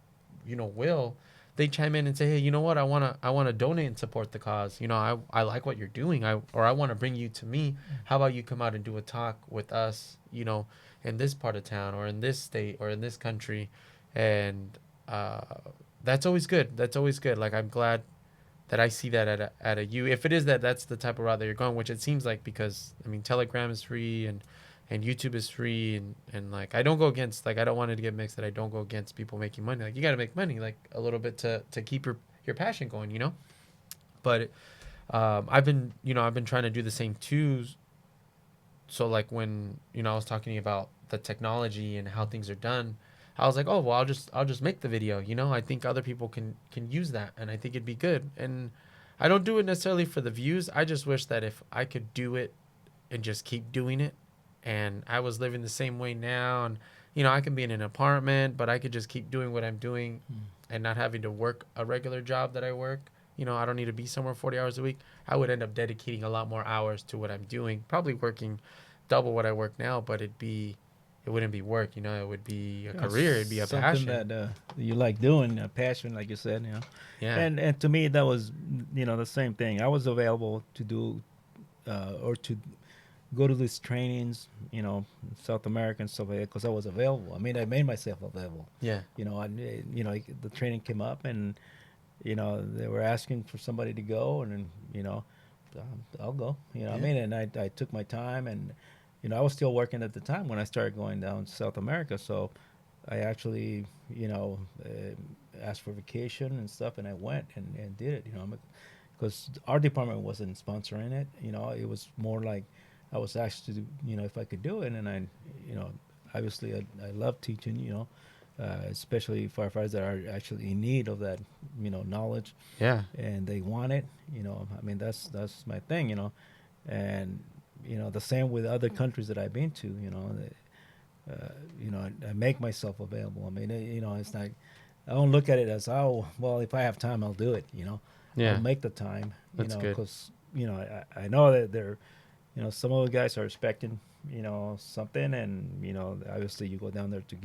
will, they chime in and say, hey, you know what, I want to donate and support the cause. I like what you're doing. I want to bring you to me. How about you come out and do a talk with us, in this part of town or in this state or in this country. And that's always good. That's always good. Like, I'm glad that I see that at a U. If it is that's the type of route that you're going, which it seems like, because I mean Telegram is free and YouTube is free, and like I don't go against, like, I don't want it to get mixed that I don't go against people making money. Like, you got to make money like a little bit to keep your passion going. But I've been trying to do the same too. So like when I was talking about the technology and how things are done, I was like, oh well, I'll just make the video. I think other people can use that, and I think it'd be good. And I don't do it necessarily for the views. I just wish that if I could do it and just keep doing it, and I was living the same way now, and I can be in an apartment, but I could just keep doing what I'm doing Mm. and not having to work a regular job that I work. I don't need to be somewhere 40 hours a week. I would end up dedicating a lot more hours to what I'm doing, probably working double what I work now, but it wouldn't be work, it would be a career, it'd be a Something passion. that you like doing, a passion, like you said. Yeah. And to me that was the same thing. I was available to do or to go to these trainings, in South America and stuff like that, because I was available. I mean, I made myself available. Yeah. The training came up, and they were asking for somebody to go, and then I'll go. I Yeah. mean, and I took my time, and I was still working at the time when I started going down to South America, so I actually asked for vacation and stuff, and I went and did it. because our department wasn't sponsoring it. It was more like I was asked to do, if I could do it, and I, you know, obviously I love teaching. Especially firefighters that are actually in need of that, knowledge, Yeah. and they want it. I mean, that's my thing. And the same with other countries that I've been to. I make myself available. I mean, it's like I don't look at it as, oh, well, if I have time, I'll do it. I'll Yeah. make the time. That's good. Because I know that they're, some of the guys are expecting, something, and obviously you go down there to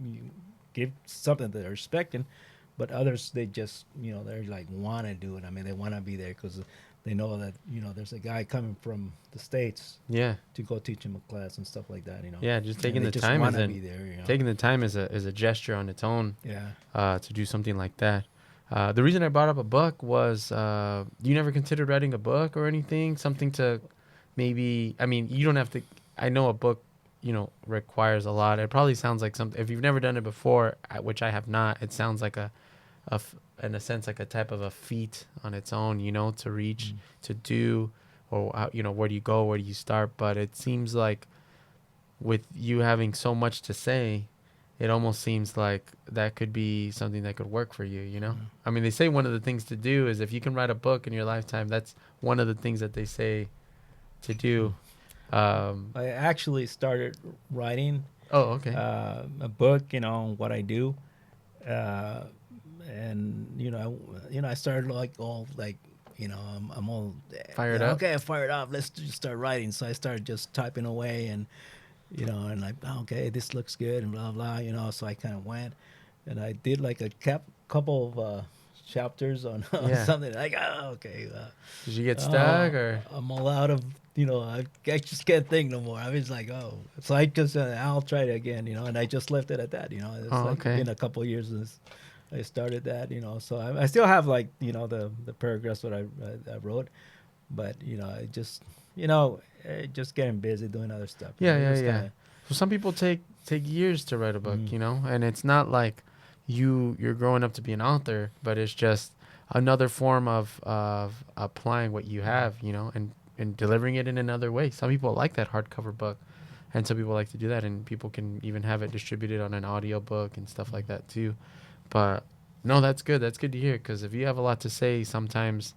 you give something that they're expecting, but others they just, they're like want to do it. I mean, they want to be there because they know that there's a guy coming from the states Yeah. to go teach him a class and stuff like that. Yeah. Just And taking they the just time want is to an be there. taking the time is a gesture on its own. Yeah. To do something like that. The reason I brought up a book was you never considered writing a book or anything, something to maybe. I mean, you don't have to. I know a book, requires a lot. It probably sounds like something. If you've never done it before, which I have not, it sounds like in a sense, like a type of a feat on its own. To reach, to do, or where do you go, where do you start? But it seems like with you having so much to say, it almost seems like that could be something that could work for you. Mm. I mean, they say one of the things to do is if you can write a book in your lifetime, that's one of the things that they say to do. I actually started writing Oh, okay. a book, on what I do, uh, and I started like all like, I'm all Fired up. okay, fired up. Let's just start writing. So I started just typing away, and and like, oh, okay, this looks good, and blah blah, So I kind of went, and I did like a couple of chapters on, on Yeah. something like, oh, okay, Did you get stuck or? I'm all out of, I just can't think no more. I was like, oh, so I just, I'll try it again, and I just left it at that. It's Oh, like okay. been a couple of years since I started that, so I still have like, the paragraphs that I wrote, but just getting busy doing other stuff. Yeah, It yeah, was kind yeah. of, So some people take years to write a book, mm, and it's not like you're growing up to be an author, but it's just another form of applying what you have, and delivering it in another way. Some people like that hardcover book, and some people like to do that, and people can even have it distributed on an audio book and stuff like that too. But no, that's good. That's good to hear, because if you have a lot to say, sometimes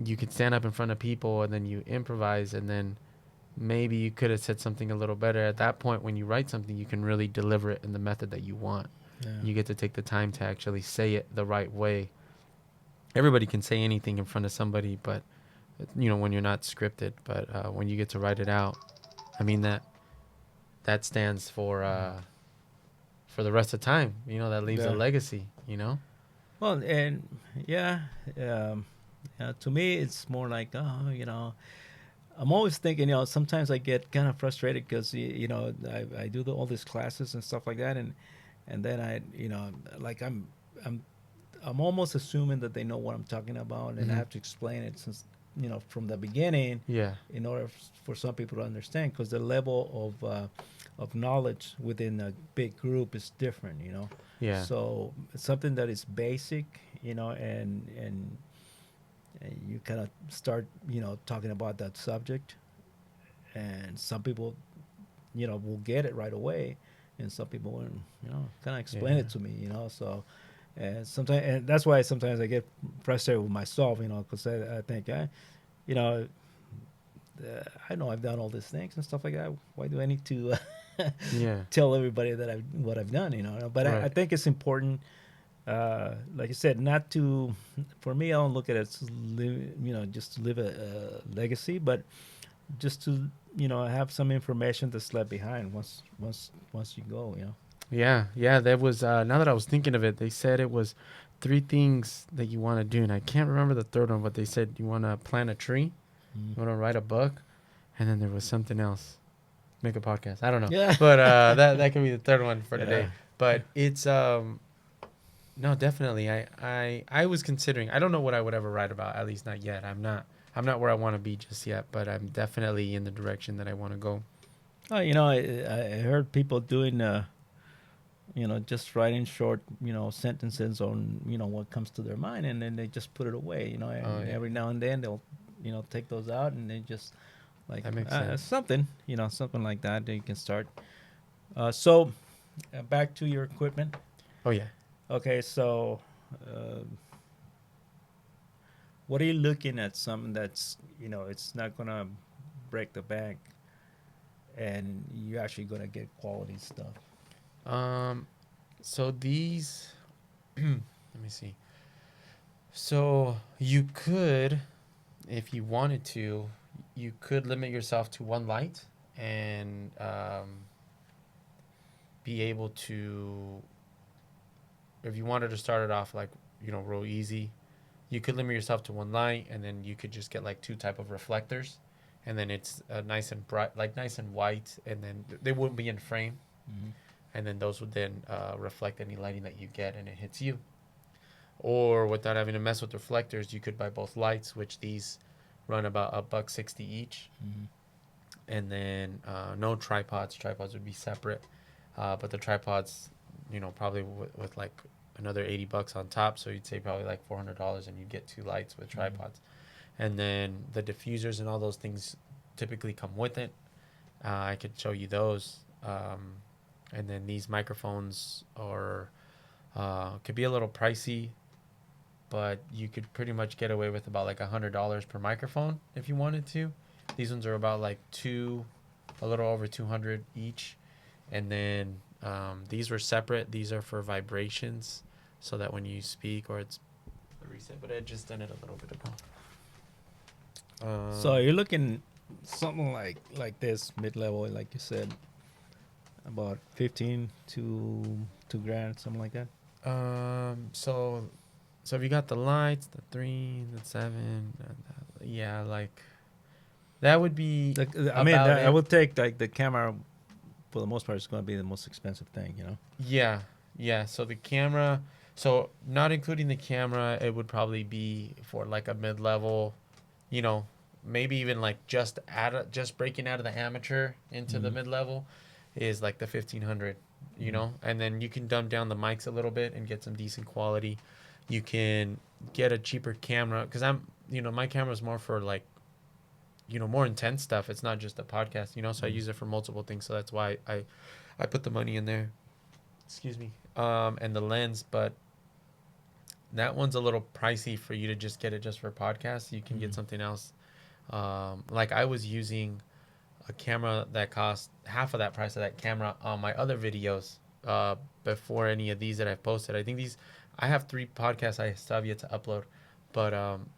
you can stand up in front of people and then you improvise, and then maybe you could have said something a little better. At that point, when you write something, you can really deliver it in the method that you want. yeah. You get to take the time to actually say it the right way. Everybody can say anything in front of somebody, but when you're not scripted. But when you get to write it out, I mean that stands for the rest of time. That leaves a Yeah. legacy. Well, and yeah, to me, it's more like, oh, I'm always thinking, sometimes I get kind of frustrated because, I do all these classes and stuff like that. And then I, like I'm, I'm almost assuming that they know what I'm talking about, and I Hmm. have to explain it since, from the beginning Yeah. in order for some people to understand, because the level of knowledge within a big group is different, Yeah. So it's something that is basic, and you kind of start, talking about that subject, and some people, will get it right away, and some people will, kind of explain Yeah. it to me, So, and sometimes, and that's why sometimes I get frustrated with myself, because I think, you know, I know I've done all these things and stuff like that. Why do I need to Yeah. tell everybody that what I've done? But I Right. think it's important, like you said, not to. For me, I don't look at it as just to live a legacy, but just to have some information that's left behind once you go. Yeah, yeah, that was now that I was thinking of it, they said it was three things that you want to do, and I can't remember the third one, but they said you want to plant a tree, Mm. you want to write a book, and then there was something else. Make a podcast. I don't know. Yeah. But that can be the third one for today. Yeah. But it's no, definitely. I was considering. I don't know what I would ever write about, at least not yet. I'm not where I want to be just yet, but I'm definitely in the direction that I want to go. Oh, I heard people doing just writing short, sentences on, what comes to their mind, and then they just put it away, Oh and yeah, every now and then they'll, take those out, and they just like that makes sense. something, something like that you can start. So back to your equipment. Oh yeah. Okay, so uh, what are you looking at? Something that's, it's not gonna break the bank, and you're actually gonna get quality stuff. Um, so these, let me see. So you could, if you wanted to, you could limit yourself to one light and be able to, if you wanted to start it off like real easy, you could limit yourself to one light, and then you could just get like two type of reflectors, and then it's nice and bright, like nice and white, and then they wouldn't be in frame, Mm-hmm. and then those would then reflect any lighting that you get, and it hits you. Or without having to mess with reflectors, you could buy both lights, which these run about $1.60 each, Mm-hmm. and then no tripods. Tripods would be separate, but the tripods, probably with like another $80 on top, so you'd say probably like $400, and you'd get two lights with Mm-hmm. tripods, and then the diffusers and all those things typically come with it. I could show you those, and then these microphones are could be a little pricey, but you could pretty much get away with about like $100 per microphone if you wanted to. These ones are about like a little over 200 each, and then these were separate. These are for vibrations, so that when you speak, or it's a reset, but I just done it a little bit ago. So you're looking something like this mid level, like you said, about 15 to 2 grand, something like that. So if you got the lights, the 3, the 7, yeah, like that would be Like, I mean, about I it. would take like the camera for the most part. It's going to be the most expensive thing. Yeah, yeah. So the camera, so not including the camera, it would probably be for like a mid-level, you know, maybe even like just breaking out of the amateur into the Mm-hmm. mid-level is like the 1500, Mm-hmm. and then you can dumb down the mics a little bit and get some decent quality. You can get a cheaper camera because my camera is more for like, more intense stuff. It's not just a podcast, so I use it for multiple things. So that's why I put the money in there. Excuse me. And the lens, but that one's a little pricey for you to just get it just for podcasts. You can Mm-hmm. get something else. Like I was using a camera that cost half of that price of that camera on my other videos before any of these that I've posted. I have 3 podcasts I still have yet to upload, but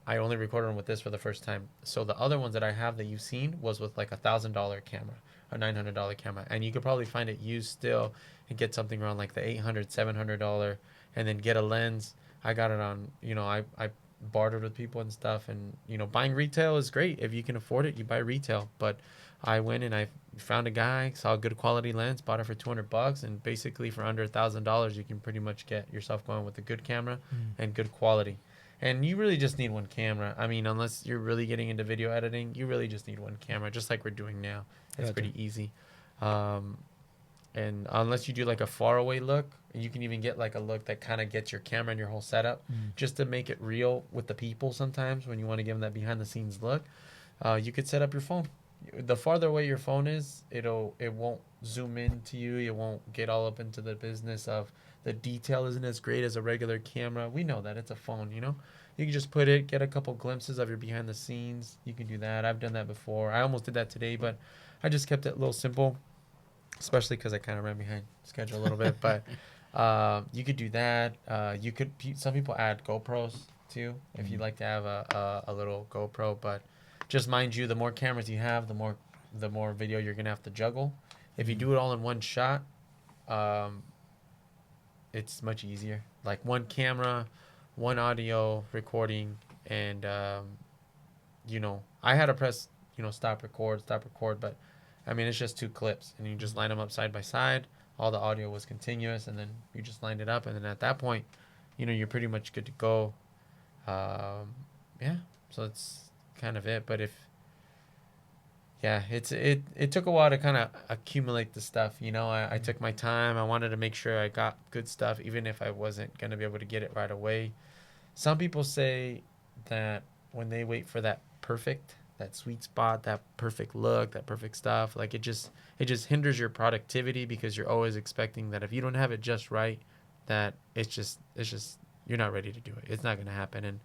I only recorded them with this for the first time. So the other ones that I have that you've seen was with like $1,000 camera or $900 camera, and you could probably find it used still and get something around like the $800, $700, and then get a lens. I got it on, I bartered with people and stuff, and buying retail is great if you can afford it. You buy retail, but I went and I found a guy, saw a good quality lens, bought it for $200, and basically for under $1,000, you can pretty much get yourself going with a good camera and good quality. And you really just need one camera. I mean, unless you're really getting into video editing, you really just need one camera, just like we're doing now. It's Gotcha. pretty easy. Um, and unless you do like a far away look, you can even get like a look that kind of gets your camera and your whole setup, Mm. just to make it real with the people. Sometimes when you want to give them that behind the scenes look, you could set up your phone. The farther away your phone is, it won't zoom in to you. It won't get all up into the business of the detail isn't as great as a regular camera. We know that it's a phone. You can just put it, get a couple glimpses of your behind the scenes. You can do that. I've done that before. I almost did that today, but I just kept it a little simple, especially because I kind of ran behind schedule a little bit. But you could do that. Some people add GoPros too if you'd Mm. like to have a little GoPro. But just mind you, the more cameras you have, the more video you're gonna have to juggle. If you Mm. do it all in one shot, um, it's much easier. Like one camera, one audio recording, and I had to press, stop record, but I mean, it's just 2 clips, and you just line them up side by side. All the audio was continuous, and then you just lined it up, and then at that point, you're pretty much good to go. Yeah, so that's kind of it. But Yeah, it took a while to kind of accumulate the stuff. I took my time. I wanted to make sure I got good stuff, even if I wasn't gonna be able to get it right away. Some people say that when they wait for that sweet spot, that perfect look, that perfect stuff, like it just hinders your productivity because you're always expecting that if you don't have it just right, that it's just you're not ready to do it. It's not gonna happen, and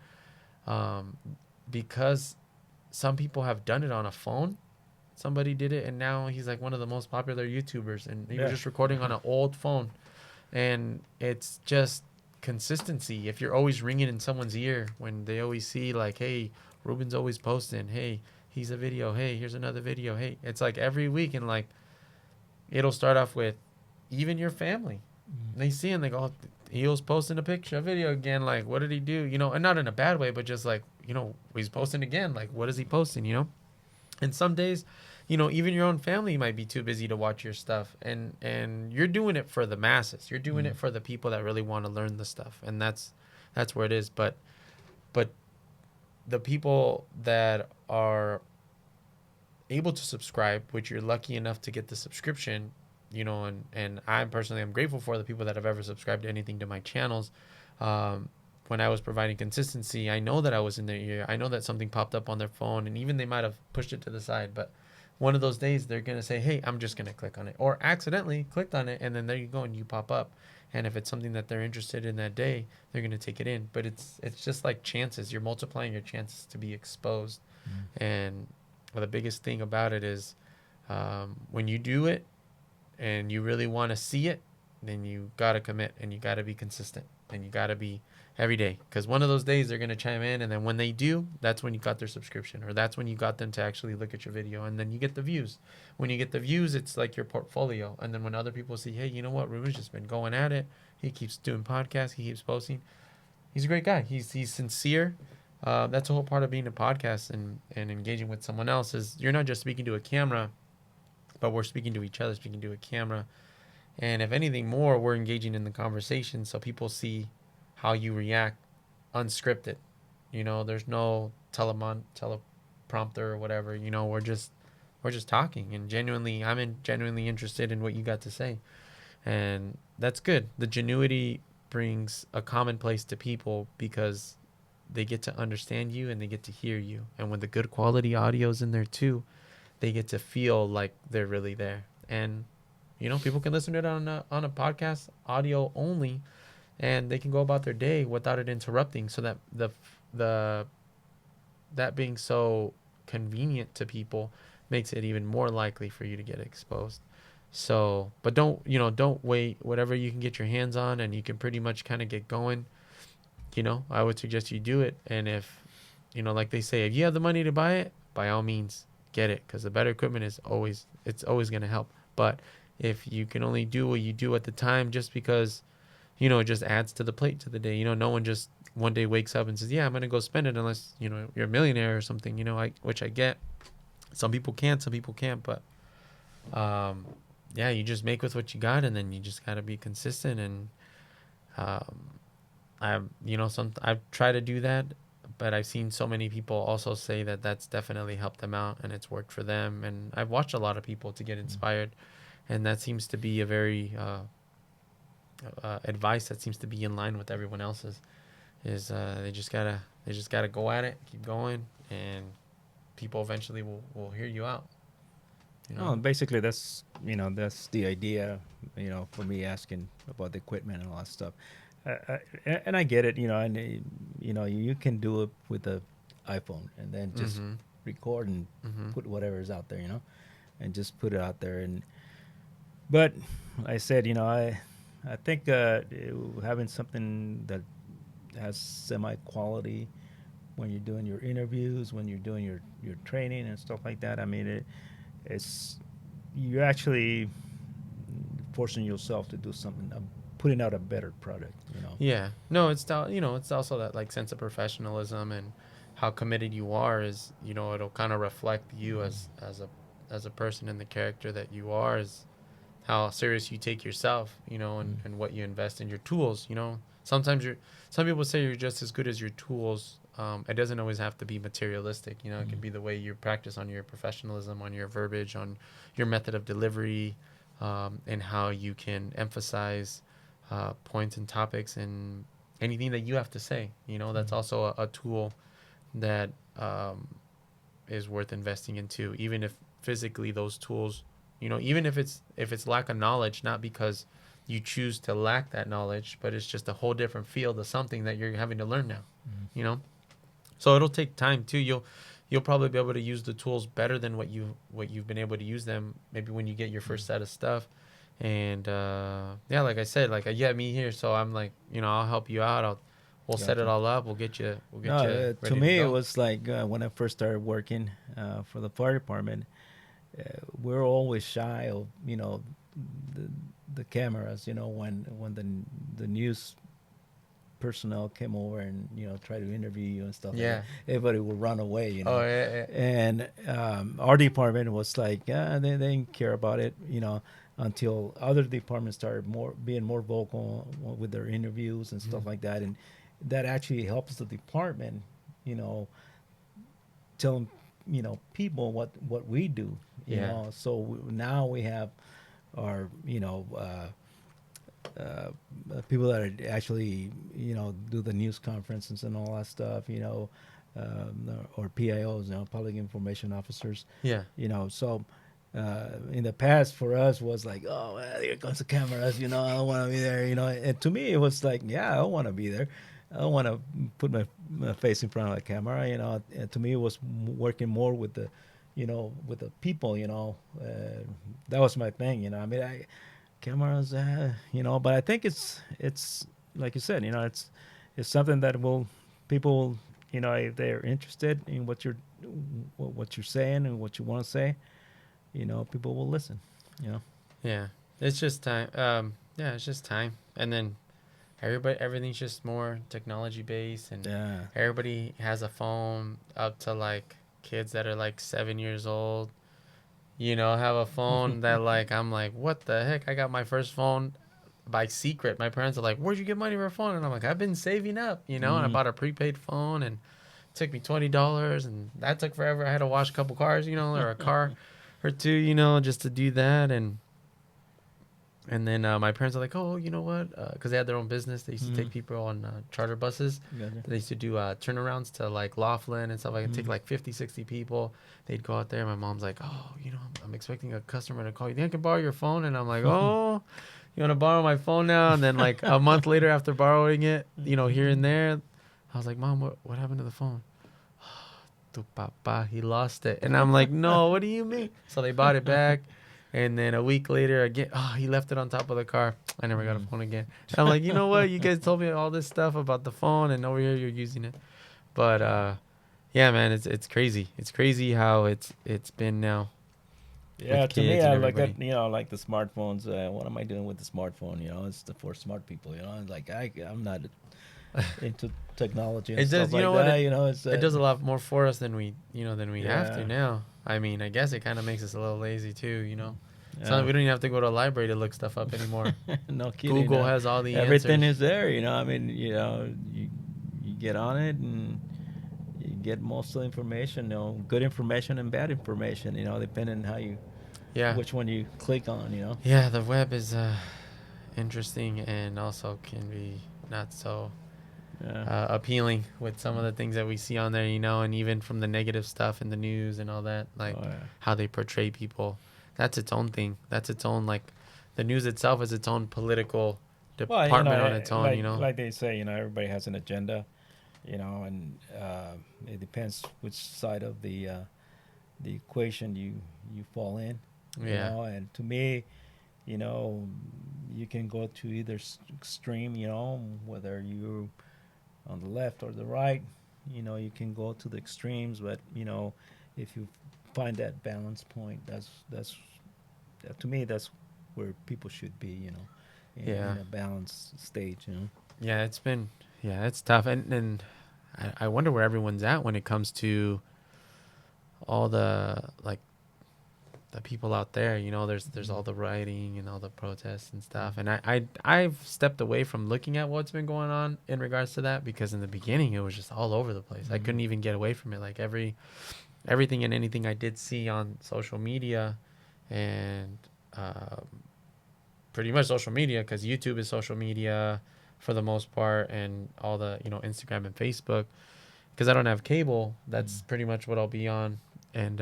um, because some people have done it on a phone. Somebody did it, and now he's like one of the most popular YouTubers, and he was Yeah. just recording on an old phone, and it's just consistency. If you're always ringing in someone's ear when they always see like, hey, Ruben's always posting, hey, he's a video, hey, here's another video, hey, it's like every week, and like it'll start off with even your family. Mm. They see and they go, oh, he was posting a picture, a video again. Like, what did he do? And not in a bad way, but just like, he's posting again. Like, what is he posting? And some days, even your own family might be too busy to watch your stuff, and you're doing it for the masses. You're doing Mm. it for the people that really want to learn the stuff, and that's where it is. But the people that are able to subscribe, which you're lucky enough to get the subscription, and I'm grateful for the people that have ever subscribed to anything to my channels. When I was providing consistency, I know that I was in their ear. I know that something popped up on their phone, and even they might have pushed it to the side. But one of those days, they're gonna say, "Hey, I'm just gonna click on it," or accidentally clicked on it, and then there you go, and you pop up. And if it's something that they're interested in that day, they're gonna take it in. But it's just like chances. You're multiplying your chances to be exposed, Mm. and the biggest thing about it is when you do it and you really want to see it, then you got to commit and you got to be consistent and you got to be every day. Because one of those days they're going to chime in, and then when they do, that's when you got their subscription, or that's when you got them to actually look at your video, and then you get the views. When you get the views, it's like your portfolio. And then when other people see, hey, you know what, Ruben's just been going at it. He keeps doing podcasts. He keeps posting. He's a great guy. He's sincere. That's a whole part of being a podcast and engaging with someone else is you're not just speaking to a camera, but we're speaking to each other, speaking to a camera. And if anything more, we're engaging in the conversation so people see how you react unscripted. There's no teleprompter or whatever. We're just talking and genuinely interested in what you got to say. And that's good. The genuity brings a commonplace to people because they get to understand you and they get to hear you. And when the good quality audio is in there too, they get to feel like they're really there. And people can listen to it on a podcast, audio only, and they can go about their day without it interrupting. So that the that being so convenient to people makes it even more likely for you to get exposed. So, but don't wait. Whatever you can get your hands on, and you can pretty much kind of get going. I would suggest you do it. And if, like they say, if you have the money to buy it, by all means, get it, because the better equipment it's always going to help. But if you can only do what you do at the time, just because, it just adds to the plate to the day. No one just one day wakes up and says, yeah, I'm going to go spend it, unless, you're a millionaire or something, which I get. Some people can, some people can't, but, um, yeah, you just make with what you got, and then you just got to be consistent. And, um, I've tried to do that, but I've seen so many people also say that that's definitely helped them out and it's worked for them. And I've watched a lot of people to get inspired, and that seems to be a very advice that seems to be in line with everyone else's. Is they just gotta go at it, keep going, and people eventually will hear you out. You Oh, know. basically that's the idea, for me asking about the equipment and all that stuff. And I get it, and you can do it with the iPhone and then just Mhm. record and Mhm. put whatever's out there, and just put it out there. And but I said, I think having something that has semi quality when you're doing your interviews, when you're doing your training and stuff like that. I mean, it's you're actually forcing yourself to do something, putting out a better product. Yeah. No, it's also that like sense of professionalism and how committed you are is, it'll kind of reflect you as a person and the character that you are, is how serious you take yourself, and what you invest in your tools. Sometimes some people say you're just as good as your tools, It doesn't always have to be materialistic. It can be the way you practice on your professionalism, on your verbiage, on your method of delivery, and how you can emphasize points and topics and anything that you have to say. That's also a tool that is worth investing into, even if physically those tools, even if it's lack of knowledge, not because you choose to lack that knowledge, but it's just a whole different field of something that you're having to learn now. you know so it'll take time too. You'll probably be able to use the tools better than what you've been able to use them maybe when you get your first set of stuff. And yeah, like I said, like you have me here, so I'm like, I'll help you out. We'll set it Gotcha. all up. We'll get No, you to ready to me it go. was like when I first started working for the fire department. We're always shy of the the cameras. When the news personnel came over and try to interview you and stuff like that, Yeah. everybody would run away. Oh, yeah, yeah. And our department was like, they didn't care about it. Until other departments started being more vocal with their interviews and stuff Mhm. like that, and that actually helps the department. You know, telling people what we do. Yeah. So now we have our people that are actually do the news conferences and all that stuff. Or PIOs, public information officers. Yeah. So in the past for us was like, oh, here comes the cameras. I don't want to be there. And to me it was like, yeah, I want to be there. I don't want to put my face in front of the camera. And to me it was working more with the with the people. That was my thing. I mean, cameras, but I think it's like you said, it's something that will people, if they're interested in what you're saying and what you want to say, people will listen. you know Yeah. It's just time. Yeah, it's just time. And then everything's just more technology based, and yeah. everybody has a phone up to like kids that are like 7 years old. Have a phone that like I'm like, what the heck? I got my first phone by secret. My parents are like, where'd you get money for a phone? And I'm like, I've been saving up, and I Mm-hmm. bought a prepaid phone, and it took me $20, and that took forever. I had to wash a couple cars, or a car or two, just to do that. And then my parents are like, oh, you know what? Because they had their own business. They used to Mm-hmm. take people on charter buses. Gotcha. They used to do turnarounds to like Laughlin and stuff like that. Take Mm-hmm. like 50, 60 people. They'd go out there. My mom's like, oh, I'm expecting a customer to call. You think I can borrow your phone? And I'm like, oh, you want to borrow my phone now? And then like a month later after borrowing it, here and there, I was like, Mom, what happened to the phone? Tu papa, he lost it. And I'm like, no, what do you mean? So they bought it back. And then a week later, again, he left it on top of the car. I never got a Mm. phone again. And I'm like, you know what? You guys told me all this stuff about the phone, and over here you're using it. But yeah, man, it's crazy. It's crazy how it's been now Yeah, with to me, kids I and like everybody. that. Like the smartphones. What am I doing with the smartphone? It's for smart people. Like I'm not into technology and It does, stuff you like know what? that. It It's it does a lot more for us than we have to yeah, now. I mean, I guess it kind of makes us a little lazy too. So yeah. we don't even have to go to a library to look stuff up anymore. No kidding. Google has all the Everything answers. is there. I mean, you get on it and you get most of the information. Good information and bad information. Depending on Yeah. which one you click on. Yeah, the web is interesting and also can be not so Yeah. appealing with some of the things that we see on there, and even from the negative stuff in the news and all that, like Oh yeah. how they portray people. That's its own thing. That's its own, like, the news itself is its own political Well, department on its own, like they say, everybody has an agenda. And it depends which side of the equation you fall in. Yeah. And to me, you know, you can go to either extreme. Whether you're on the left or the right. You can go to the extremes, but if you find that balance point, that's to me that's where people should be. In Yeah. a balanced stage. Yeah, it's tough. And I wonder where everyone's at when it comes to all the, like, the people out there. You know, there's all the rioting and all the protests and stuff. And I've stepped away from looking at what's been going on in regards to that, because in the beginning it was just all over the place. I couldn't even get away from it. Like everything and anything I did see on social media, and pretty much social media, because YouTube is social media for the most part, and all the, you know, Instagram and Facebook. Because I don't have cable, that's pretty much what I'll be on. And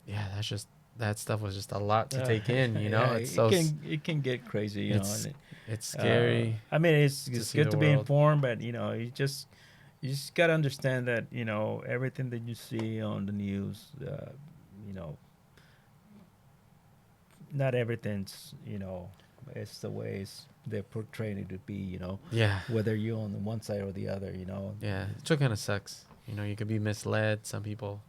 yeah, that's just, that stuff was just a lot to take in. You know, Yeah, it's so it can get crazy, you know. it's And it's scary I mean, to it's see good the to be world. informed, but you know, you just gotta understand that, you know, everything that you see on the news, you know, not everything's, you know, it's the ways they're portraying it to be, you know, Yeah, whether you're on the one side or the other, you know. yeah, it kind of sucks. You know, you could be misled. Some people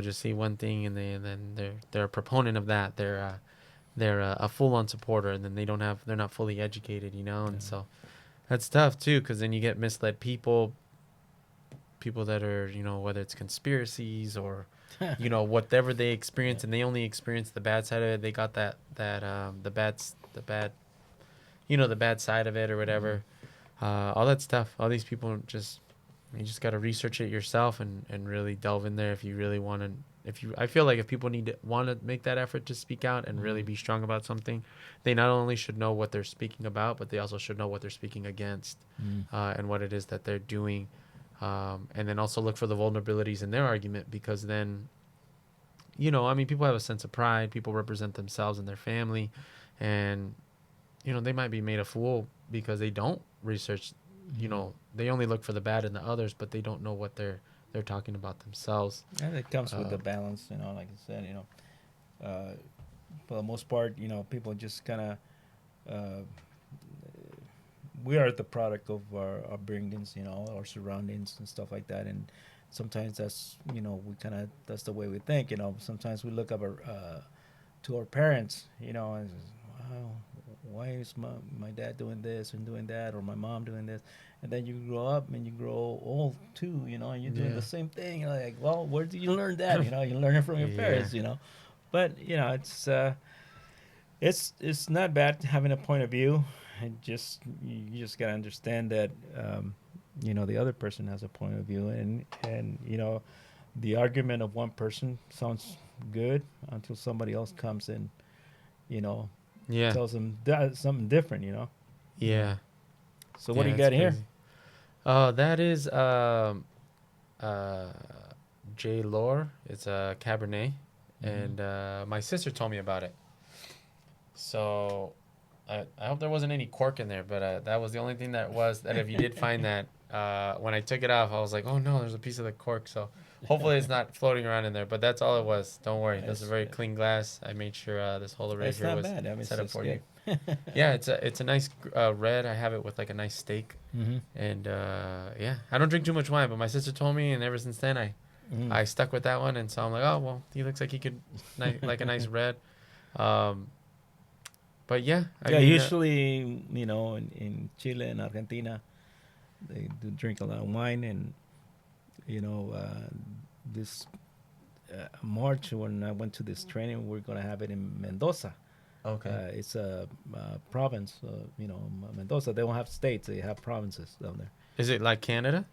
just see one thing, and then they're a proponent of that. They're a full on supporter, and then they're not fully educated. You know, and so that's tough too, because then you get misled people that are, you know, whether it's conspiracies or, you know, whatever they experience, Yeah. and they only experience the bad side of it. They got the bad, you know, the bad side of it or Mhm. whatever. All that stuff. All these people just, you just got to research it yourself, and really delve in there if you really want to. If you, I feel like if people need to want to make that effort to speak out and really Mhm. be strong about something, they not only should know what they're speaking about, but they also should know what they're speaking against, Mhm. and what it is that they're doing, and then also look for the vulnerabilities in their argument, because then, you know, I mean, people have a sense of pride. People represent themselves and their family, and, you know, they might be made a fool because they don't research. You Mhm. know, they only look for the bad in the others, but they don't know what they're talking about themselves. And it comes with the Um, balance, you know, like I said, you know, uh, for the most part, you know, people just kind of, uh, we are the product of our upbringings, you know, our surroundings and stuff like that. And sometimes that's, you know, we kind of, that's the way we think, you know. Sometimes we look up our, to our parents, you know, and wow, why is my dad doing this and doing that, or my mom doing this? And then you grow up and you grow old too, you know, and you're doing the yeah, same thing. You're like, well, where did you learn that? You know, you learn it from your yeah, parents, you know. But you know, it's not bad having a point of view. And just you just gotta understand that you know the other person has a point of view, and you know the argument of one person sounds good until somebody else comes in, you know, yeah, tells them that something different, you know. Yeah. yeah, So what do yeah. you It's got here? crazy. That is uh, J. Lore. It's a Cabernet, Mm-hmm. and my sister told me about it. So I hope there wasn't any cork in there, but that was the only thing that was that. If you did find that, when I took it off, I was like, oh no, there's a piece of the cork. So hopefully it's not floating around in there. But that's all it was. Don't worry, that's a It's very clean glass. I made sure this whole array it's here not was bad. I mean, set up it's for good. you. Yeah, it's a nice red. I have it with like a nice steak, Mm-hmm. and yeah, I don't drink too much wine, but my sister told me, and ever since then Mm. I stuck with that one, and so I'm like, oh well, he looks like he could like a nice red. Um, but yeah, I Yeah, mean, usually, you know, in Chile and Argentina, they do drink a lot of wine, and you know, this March when I went to this training, we're gonna have it in Mendoza. okay. It's a province, you know, Mendoza. They don't have states; they have provinces down there. Is it like Canada?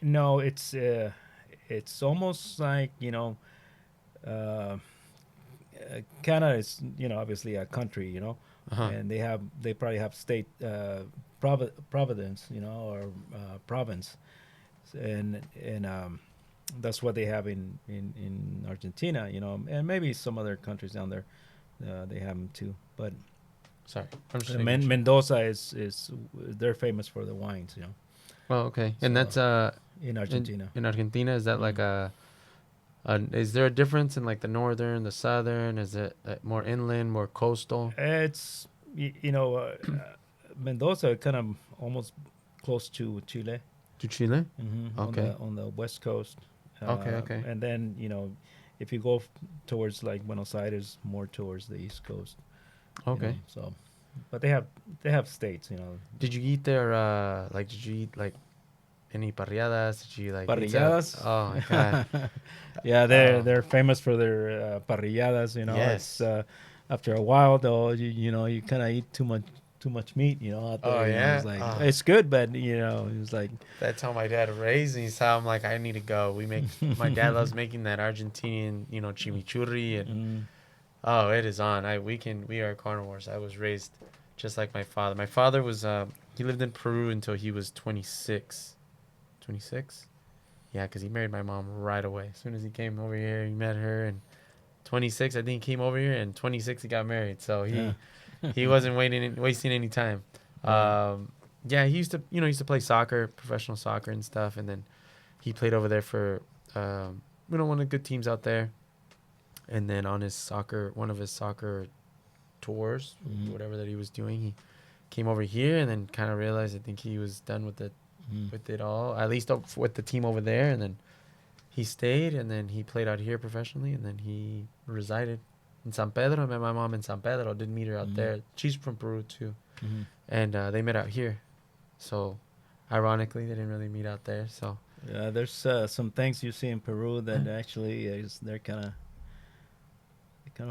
No, it's almost like you know, uh, Canada is you know obviously a country, you know, Uh huh. and they probably have state providence, you know, or province, and that's what they have in Argentina, you know, and maybe some other countries down there they have them too. But Sorry, I'm just making sure. Mendoza is they're famous for the wines, you know. Oh, okay. And So that's in Argentina. in Argentina. Is that like Mm. is there a difference in like the northern, the southern? Is it more inland, more coastal? It's you know Mendoza kind of almost close to Chile, To Chile? Okay. on the west coast, Okay. Okay. and then you know if you go towards like Buenos Aires, more towards the east coast, you know. Okay. So, but they have states, you know. Did you eat there? Like, did you eat like any parrilladas? Did you like pizza? Parrilladas. Oh my god. Yeah, Oh they're famous for their parrilladas. It's yes. after a while though, you kind of eat too much meat. Out Oh there. It's yeah. like Oh, it's good, but it's like that's how my dad raised me. So I'm like, I need to go. We make my dad loves making that Argentinian, chimichurri, and mm, oh, it is on. We are carnivores. I was raised just like my father. My father was he lived in Peru until he was 26. 26? Yeah, because he married my mom right away. As soon as he came over here, he met her, and 26, I think he came over here, and 26 he got married. So yeah, he wasn't wasting any time. yeah. Um, yeah, he used to play soccer, professional soccer and stuff, and then he played over there for one of the good teams out there. And then on one of his soccer tours, Mm, whatever that he was doing, he came over here and then kind of realized I think he was done mm, with it all, at least with the team over there, and then he stayed and then he played out here professionally and then he resided in San Pedro. I met my mom in San Pedro. Didn't meet her out mm, there. She's from Peru too, mm. and they met out here. So, ironically, they didn't really meet out there. So, Yeah, there's some things you see in Peru that actually they're kind of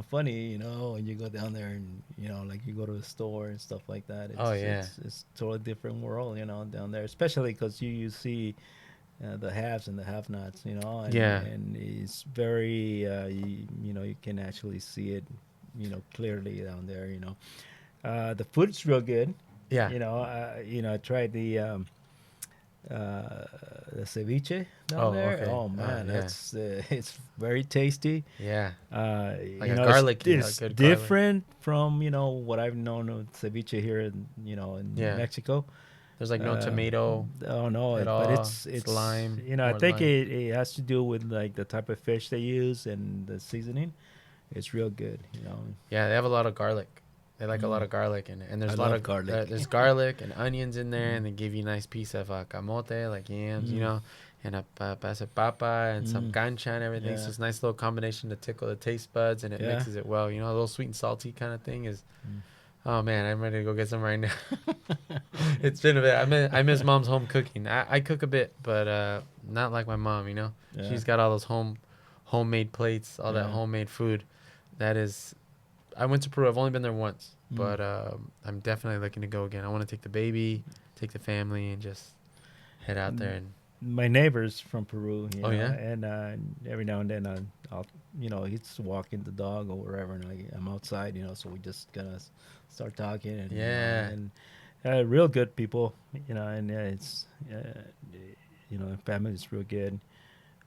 funny, when you go down there and like you go to the store and stuff like that. oh It's yeah, it's it's totally different world, down there, especially because you see the haves and the have-nots, and yeah, and it's very you can actually see it, clearly down there. The food's real good. yeah. I tried the ceviche down Oh there. okay. Oh man, Yeah, that's it's very tasty. yeah. Like a It's garlicky, a it's good garlic. different from what I've known of ceviche here in in Yeah. Mexico. There's like no Uh, tomato oh no, at but all. It's it's lime, I more think lime. it has to do with like the type of fish they use and the seasoning. It's real good. Yeah, they have a lot of garlic. They like a lot Mm, of garlic, and I there's a lot love of garlic. there's garlic and onions in there, and Mm, they give you a nice piece of camote, like yams, mm, and a piece of papa and some mm, cancha and everything. So yeah, it's a nice little combination to tickle the taste buds, and it yeah. mixes it well. A little sweet and salty kind of thing is. Mm. Oh man, I'm ready to go get some right now. It's been a bit. I miss mom's home cooking. I cook a bit, but not like my mom. Yeah, She's got all those homemade plates, all that yeah. homemade food. That is I went to Peru. I've only been there once, Mm. but I'm definitely looking to go again. I want to take the baby, take the family, and just head out there. And My neighbor's from Peru, oh yeah, and every now and then I'll he's walking the dog or wherever, and I'm outside, so we just gonna start talking, and yeah, and real good people, and it's the family's real good.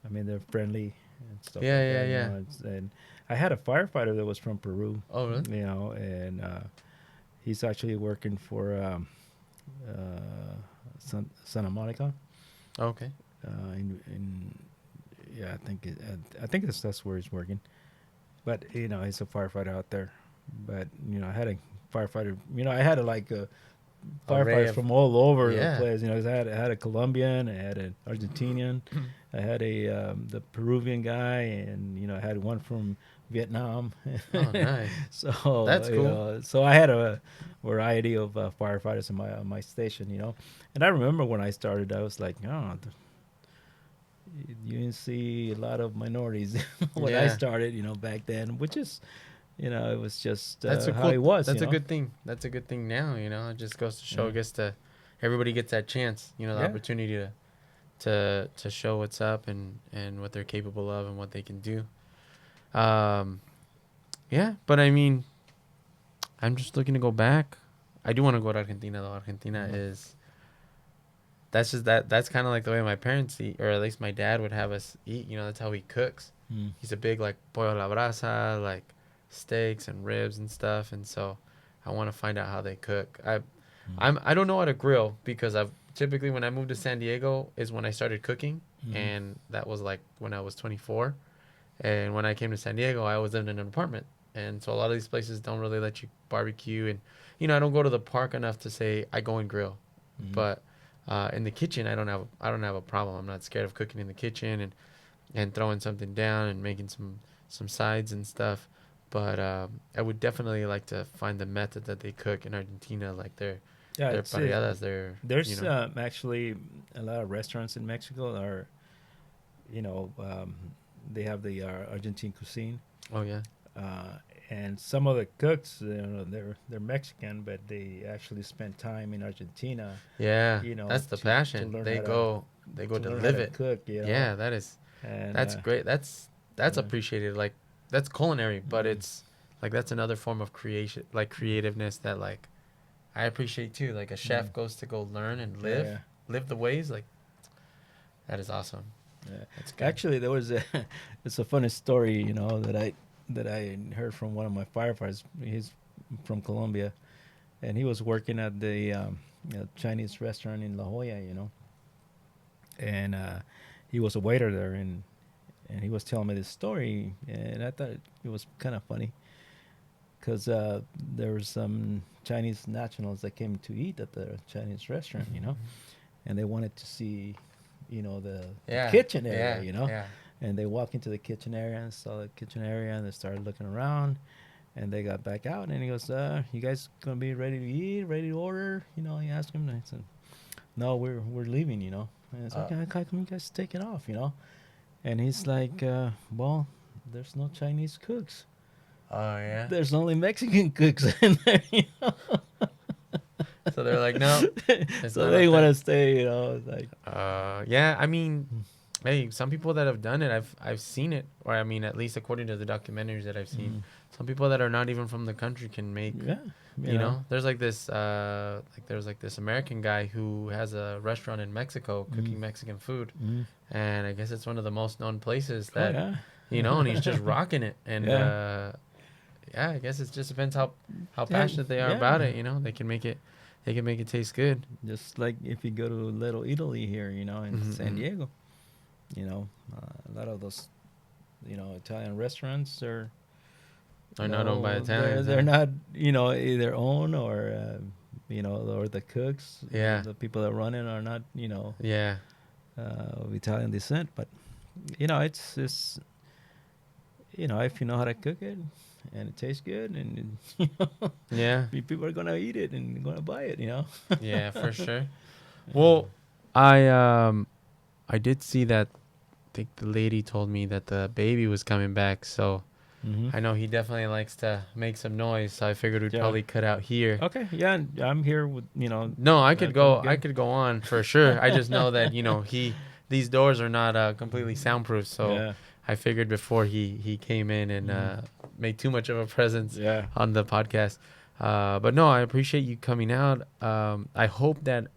I mean, they're friendly and stuff yeah, like yeah, that, yeah. and I had a firefighter that was from Peru, Oh really? and he's actually working for Santa Monica. Okay. In yeah, I think that's where he's working. But he's a firefighter out there. But I had a firefighter. I had Array firefighters of from all over the yeah. place. I had a Colombian, I had an Argentinian, I had a the Peruvian guy, and I had one from Vietnam. Oh nice. So That's cool. so I had a variety of firefighters in my station. And I remember when I started, I was like, oh, you didn't see a lot of minorities when I Yeah. started, back then, which is, it was just That's a how it cool. was, That's a good thing. That's a good thing now. It just goes to show. Yeah. Gets to everybody gets that chance. The Yeah. opportunity to show what's up and what they're capable of and what they can do. Um, yeah, but I mean, I'm just looking to go back. I do want to go to Argentina though. Argentina Mm. is that's kind of like the way my parents eat, or at least my dad would have us eat. That's how he cooks. Mm. He's a big like pollo a la brasa, like steaks and ribs and stuff, and so I want to find out how they cook. Mm. I don't know how to grill because I've typically when I moved to San Diego is when I started cooking, Mhm. and that was like when I was 24. And when I came to San Diego, I was living in an apartment, and so a lot of these places don't really let you barbecue, and I don't go to the park enough to say I go and grill, Mhm. but in the kitchen I don't have a problem. I'm not scared of cooking in the kitchen and throwing something down and making some sides and stuff. But I would definitely like to find the method that they cook in Argentina, like Yeah, their it's parrilladas, their, you there's know. actually a lot of restaurants in Mexico are, you know, they have the Argentine cuisine, Oh yeah. uh, and some of the cooks, you know, they're Mexican, but they actually spend time in Argentina, Yeah, you know, that's the to passion. learn They how to go, they go to live to it. cook, you know, Yeah, that is, and that's great. That's uh, appreciated. Like, that's culinary, but mm, it's like that's another form of creation, like creativeness that like I appreciate too. Like a mm, chef goes to go learn and yeah, live the ways. Like that is awesome. yeah. That's good. Actually, there was a it's a funny story, you know, that I heard from one of my firefighters. He's from Colombia, and he was working at the Chinese restaurant in La Jolla, you know, and he was a waiter there, and he was telling me this story, and I thought it was kind of funny because there were some Chinese nationals that came to eat at the Chinese restaurant, you know, and they wanted to see, you know, the Yeah, kitchen area, yeah, you know, yeah. and they walked into the kitchen area and saw the kitchen area, and they started looking around, and they got back out, and he goes, "You guys gonna be ready to eat, ready to order?" You know, he asked him, and I said, "No, we're leaving," you know. And it's Uh, okay. How come you guys taking off, you know? And he's like, "Well, there's no Chinese cooks. oh yeah. There's only Mexican cooks in there, you know." So they're like, no, it's So not they want to authentic. stay, you know. It's like, Yeah. I mean, hey, some people that have done it, I've seen it, or I mean, at least according to the documentaries that I've seen, mm, some people that are not even from the country can make. yeah, you You know. know, there's like this, there's like this American guy who has a restaurant in Mexico Mm, cooking Mexican food, mm. and I guess it's one of the most known places Oh that, yeah, you know, and he's just rocking it, and yeah, yeah, I guess it just depends how yeah, passionate they are about yeah. it. You know, they can make it taste good. Just like if you go to Little Italy here, you know, in San Mm-hmm. Diego, you know, a lot of those, you know, Italian restaurants are, Are you not owned by know, Italians, they're huh? not, you know, either own or, you know, or the cooks, Yeah, the people that run it are not, you know, yeah, of Italian descent. But you know, it's you know, if you know how to cook it and it tastes good, and you know, yeah, people are gonna eat it and gonna buy it, you know. yeah, for sure. Yeah. Well, I did see that. I think the lady told me that the baby was coming back, so Mm-hmm. I know he definitely likes to make some noise. So I figured we'd Yeah. probably cut out here. Okay. Yeah, and I'm here with, you know. No, I could That's go. sounds I good. could go on for sure. I just know that these doors are not completely soundproof, so Yeah. I figured before he came in and Mm. made too much of a presence Yeah. on the podcast. But no, I appreciate you coming out. I hope that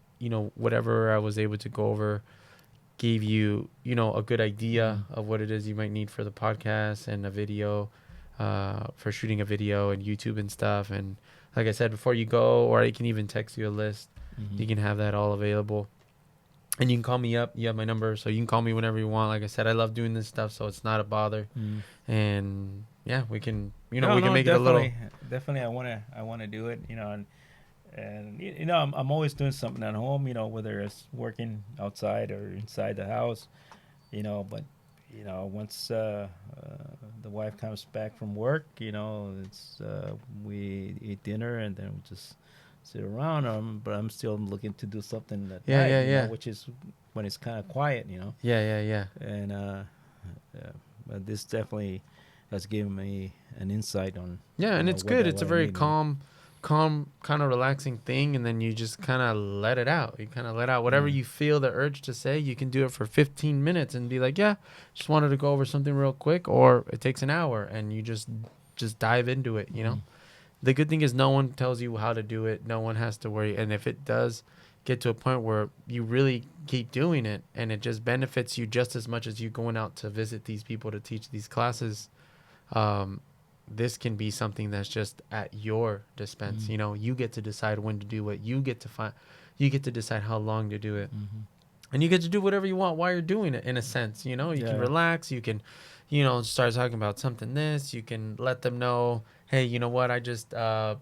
whatever I was able to go over gave you a good idea Mm. of what it is you might need for the podcast and a video, for shooting a video and YouTube and stuff. And like I said, before you go, or I can even text you a list, Mm-hmm. you can have that all available. And you can call me up. You have my number, so you can call me whenever you want. Like I said, I love doing this stuff, so it's not a bother. Mm. And yeah, we can No, we can no, make it a little. definitely, definitely. I wanna do it. You know, and you know, I'm always doing something at home. You know, whether it's working outside or inside the house. You know, but you know, once the wife comes back from work, you know, it's we eat dinner and then we just sit around. But I'm still looking to do something at Yeah, night. yeah, You know, yeah, which is when it's kind of quiet. You know, yeah, yeah, yeah. and but this definitely has given me an insight on Yeah, and it's good. It's a what I very need. You know. calm, kind of relaxing thing, and then you just kind of let it out. You kind of let out whatever Yeah. you feel the urge to say. You can do it for 15 minutes and be like, "Yeah, just wanted to go over something real quick," or it takes an hour, and you just dive into it. You know, Mm. the good thing is no one tells you how to do it. No one has to worry, and if it does get to a point where you really keep doing it and it just benefits you just as much as you going out to visit these people to teach these classes, um, this can be something that's just at your dispense. Mm. You get to decide when to do it. You get to decide how long to do it. Mm-hmm. And you get to do whatever you want while you're doing it, in a sense. You can Yeah. relax. You can, start talking about something this. You can let them know, hey, you know what? I just, I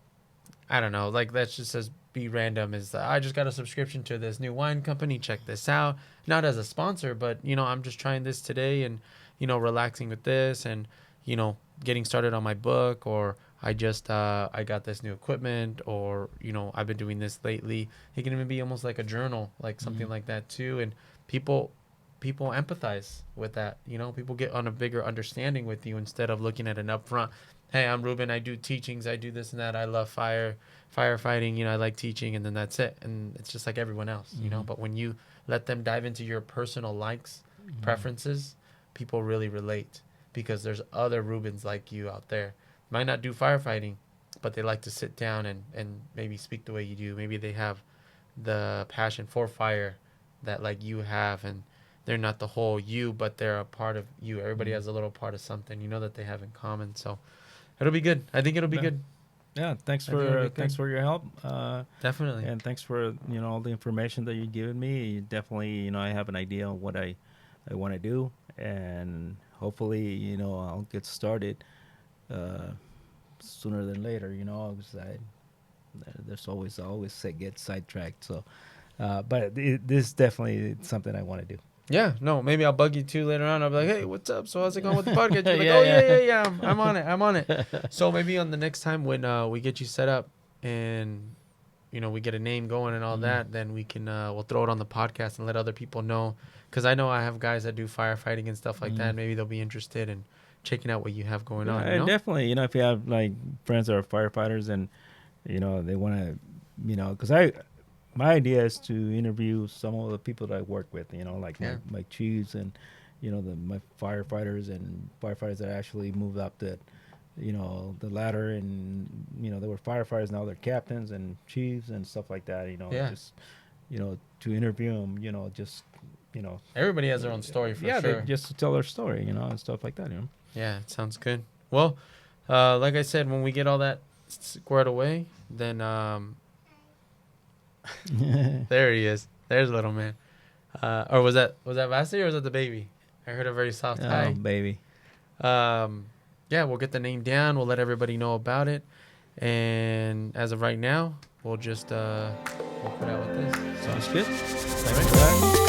don't know, like that's just as be random is I just got a subscription to this new wine company. Check this out. Not as a sponsor, but I'm just trying this today and relaxing with this and getting started on my book, or I got this new equipment, or I've been doing this lately. It can even be almost like a journal, like something Mm-hmm. like that too. And people people empathize with that. People get on a bigger understanding with you instead of looking at an upfront. Hey, I'm Ruben. I do teachings. I do this and that. I love firefighting. I like teaching, and then that's it. And it's just like everyone else. Mm-hmm. But when you let them dive into your personal likes, preferences, people really relate because there's other Rubens like you out there. Might not do firefighting, but they like to sit down and maybe speak the way you do. Maybe they have the passion for fire that like you have, and they're not the whole you, but they're a part of you. Everybody Mm-hmm. has a little part of something that they have in common. So it'll be good. I think it'll be Yeah. good. Yeah. I think it'll be Thanks good. for your help. Definitely. And thanks for all the information that you've given me. Definitely, I have an idea of what I want to do, and hopefully, I'll get started uh, sooner than later. Because there's always I always say get sidetracked. So, but this is definitely something I want to do. Yeah, no, maybe I'll bug you too later on. I'll be like, hey, what's up? So how's it going with the podcast? You'll be like, oh, yeah, Yeah, yeah, yeah, I'm on it. I'm on it. So maybe on the next time when we get you set up and, we get a name going and all yeah. that, then we can, we'll throw it on the podcast and let other people know. Because I know I have guys that do firefighting and stuff like Mm. that. Maybe they'll be interested in checking out what you have going Yeah, on, and definitely, if you have like friends that are firefighters and they want to, because my idea is to interview some of the people that I work with, like Yeah. my chiefs and my firefighters and firefighters that actually moved up the ladder, and they were firefighters, now they're captains and chiefs and stuff like that. Yeah. Just to interview them, just Everybody has their own story for yeah, they sure. just to tell their story, and stuff like that. Yeah, it sounds good. Well, like I said, when we get all that squared away, then there he is. There's little man. Or was that Vasti or was that the baby? I heard a very soft Oh, hi. baby. Yeah, we'll get the name down. We'll let everybody know about it. And as of right now, we'll just we'll put out with this. Sounds good. All Thanks for right. that.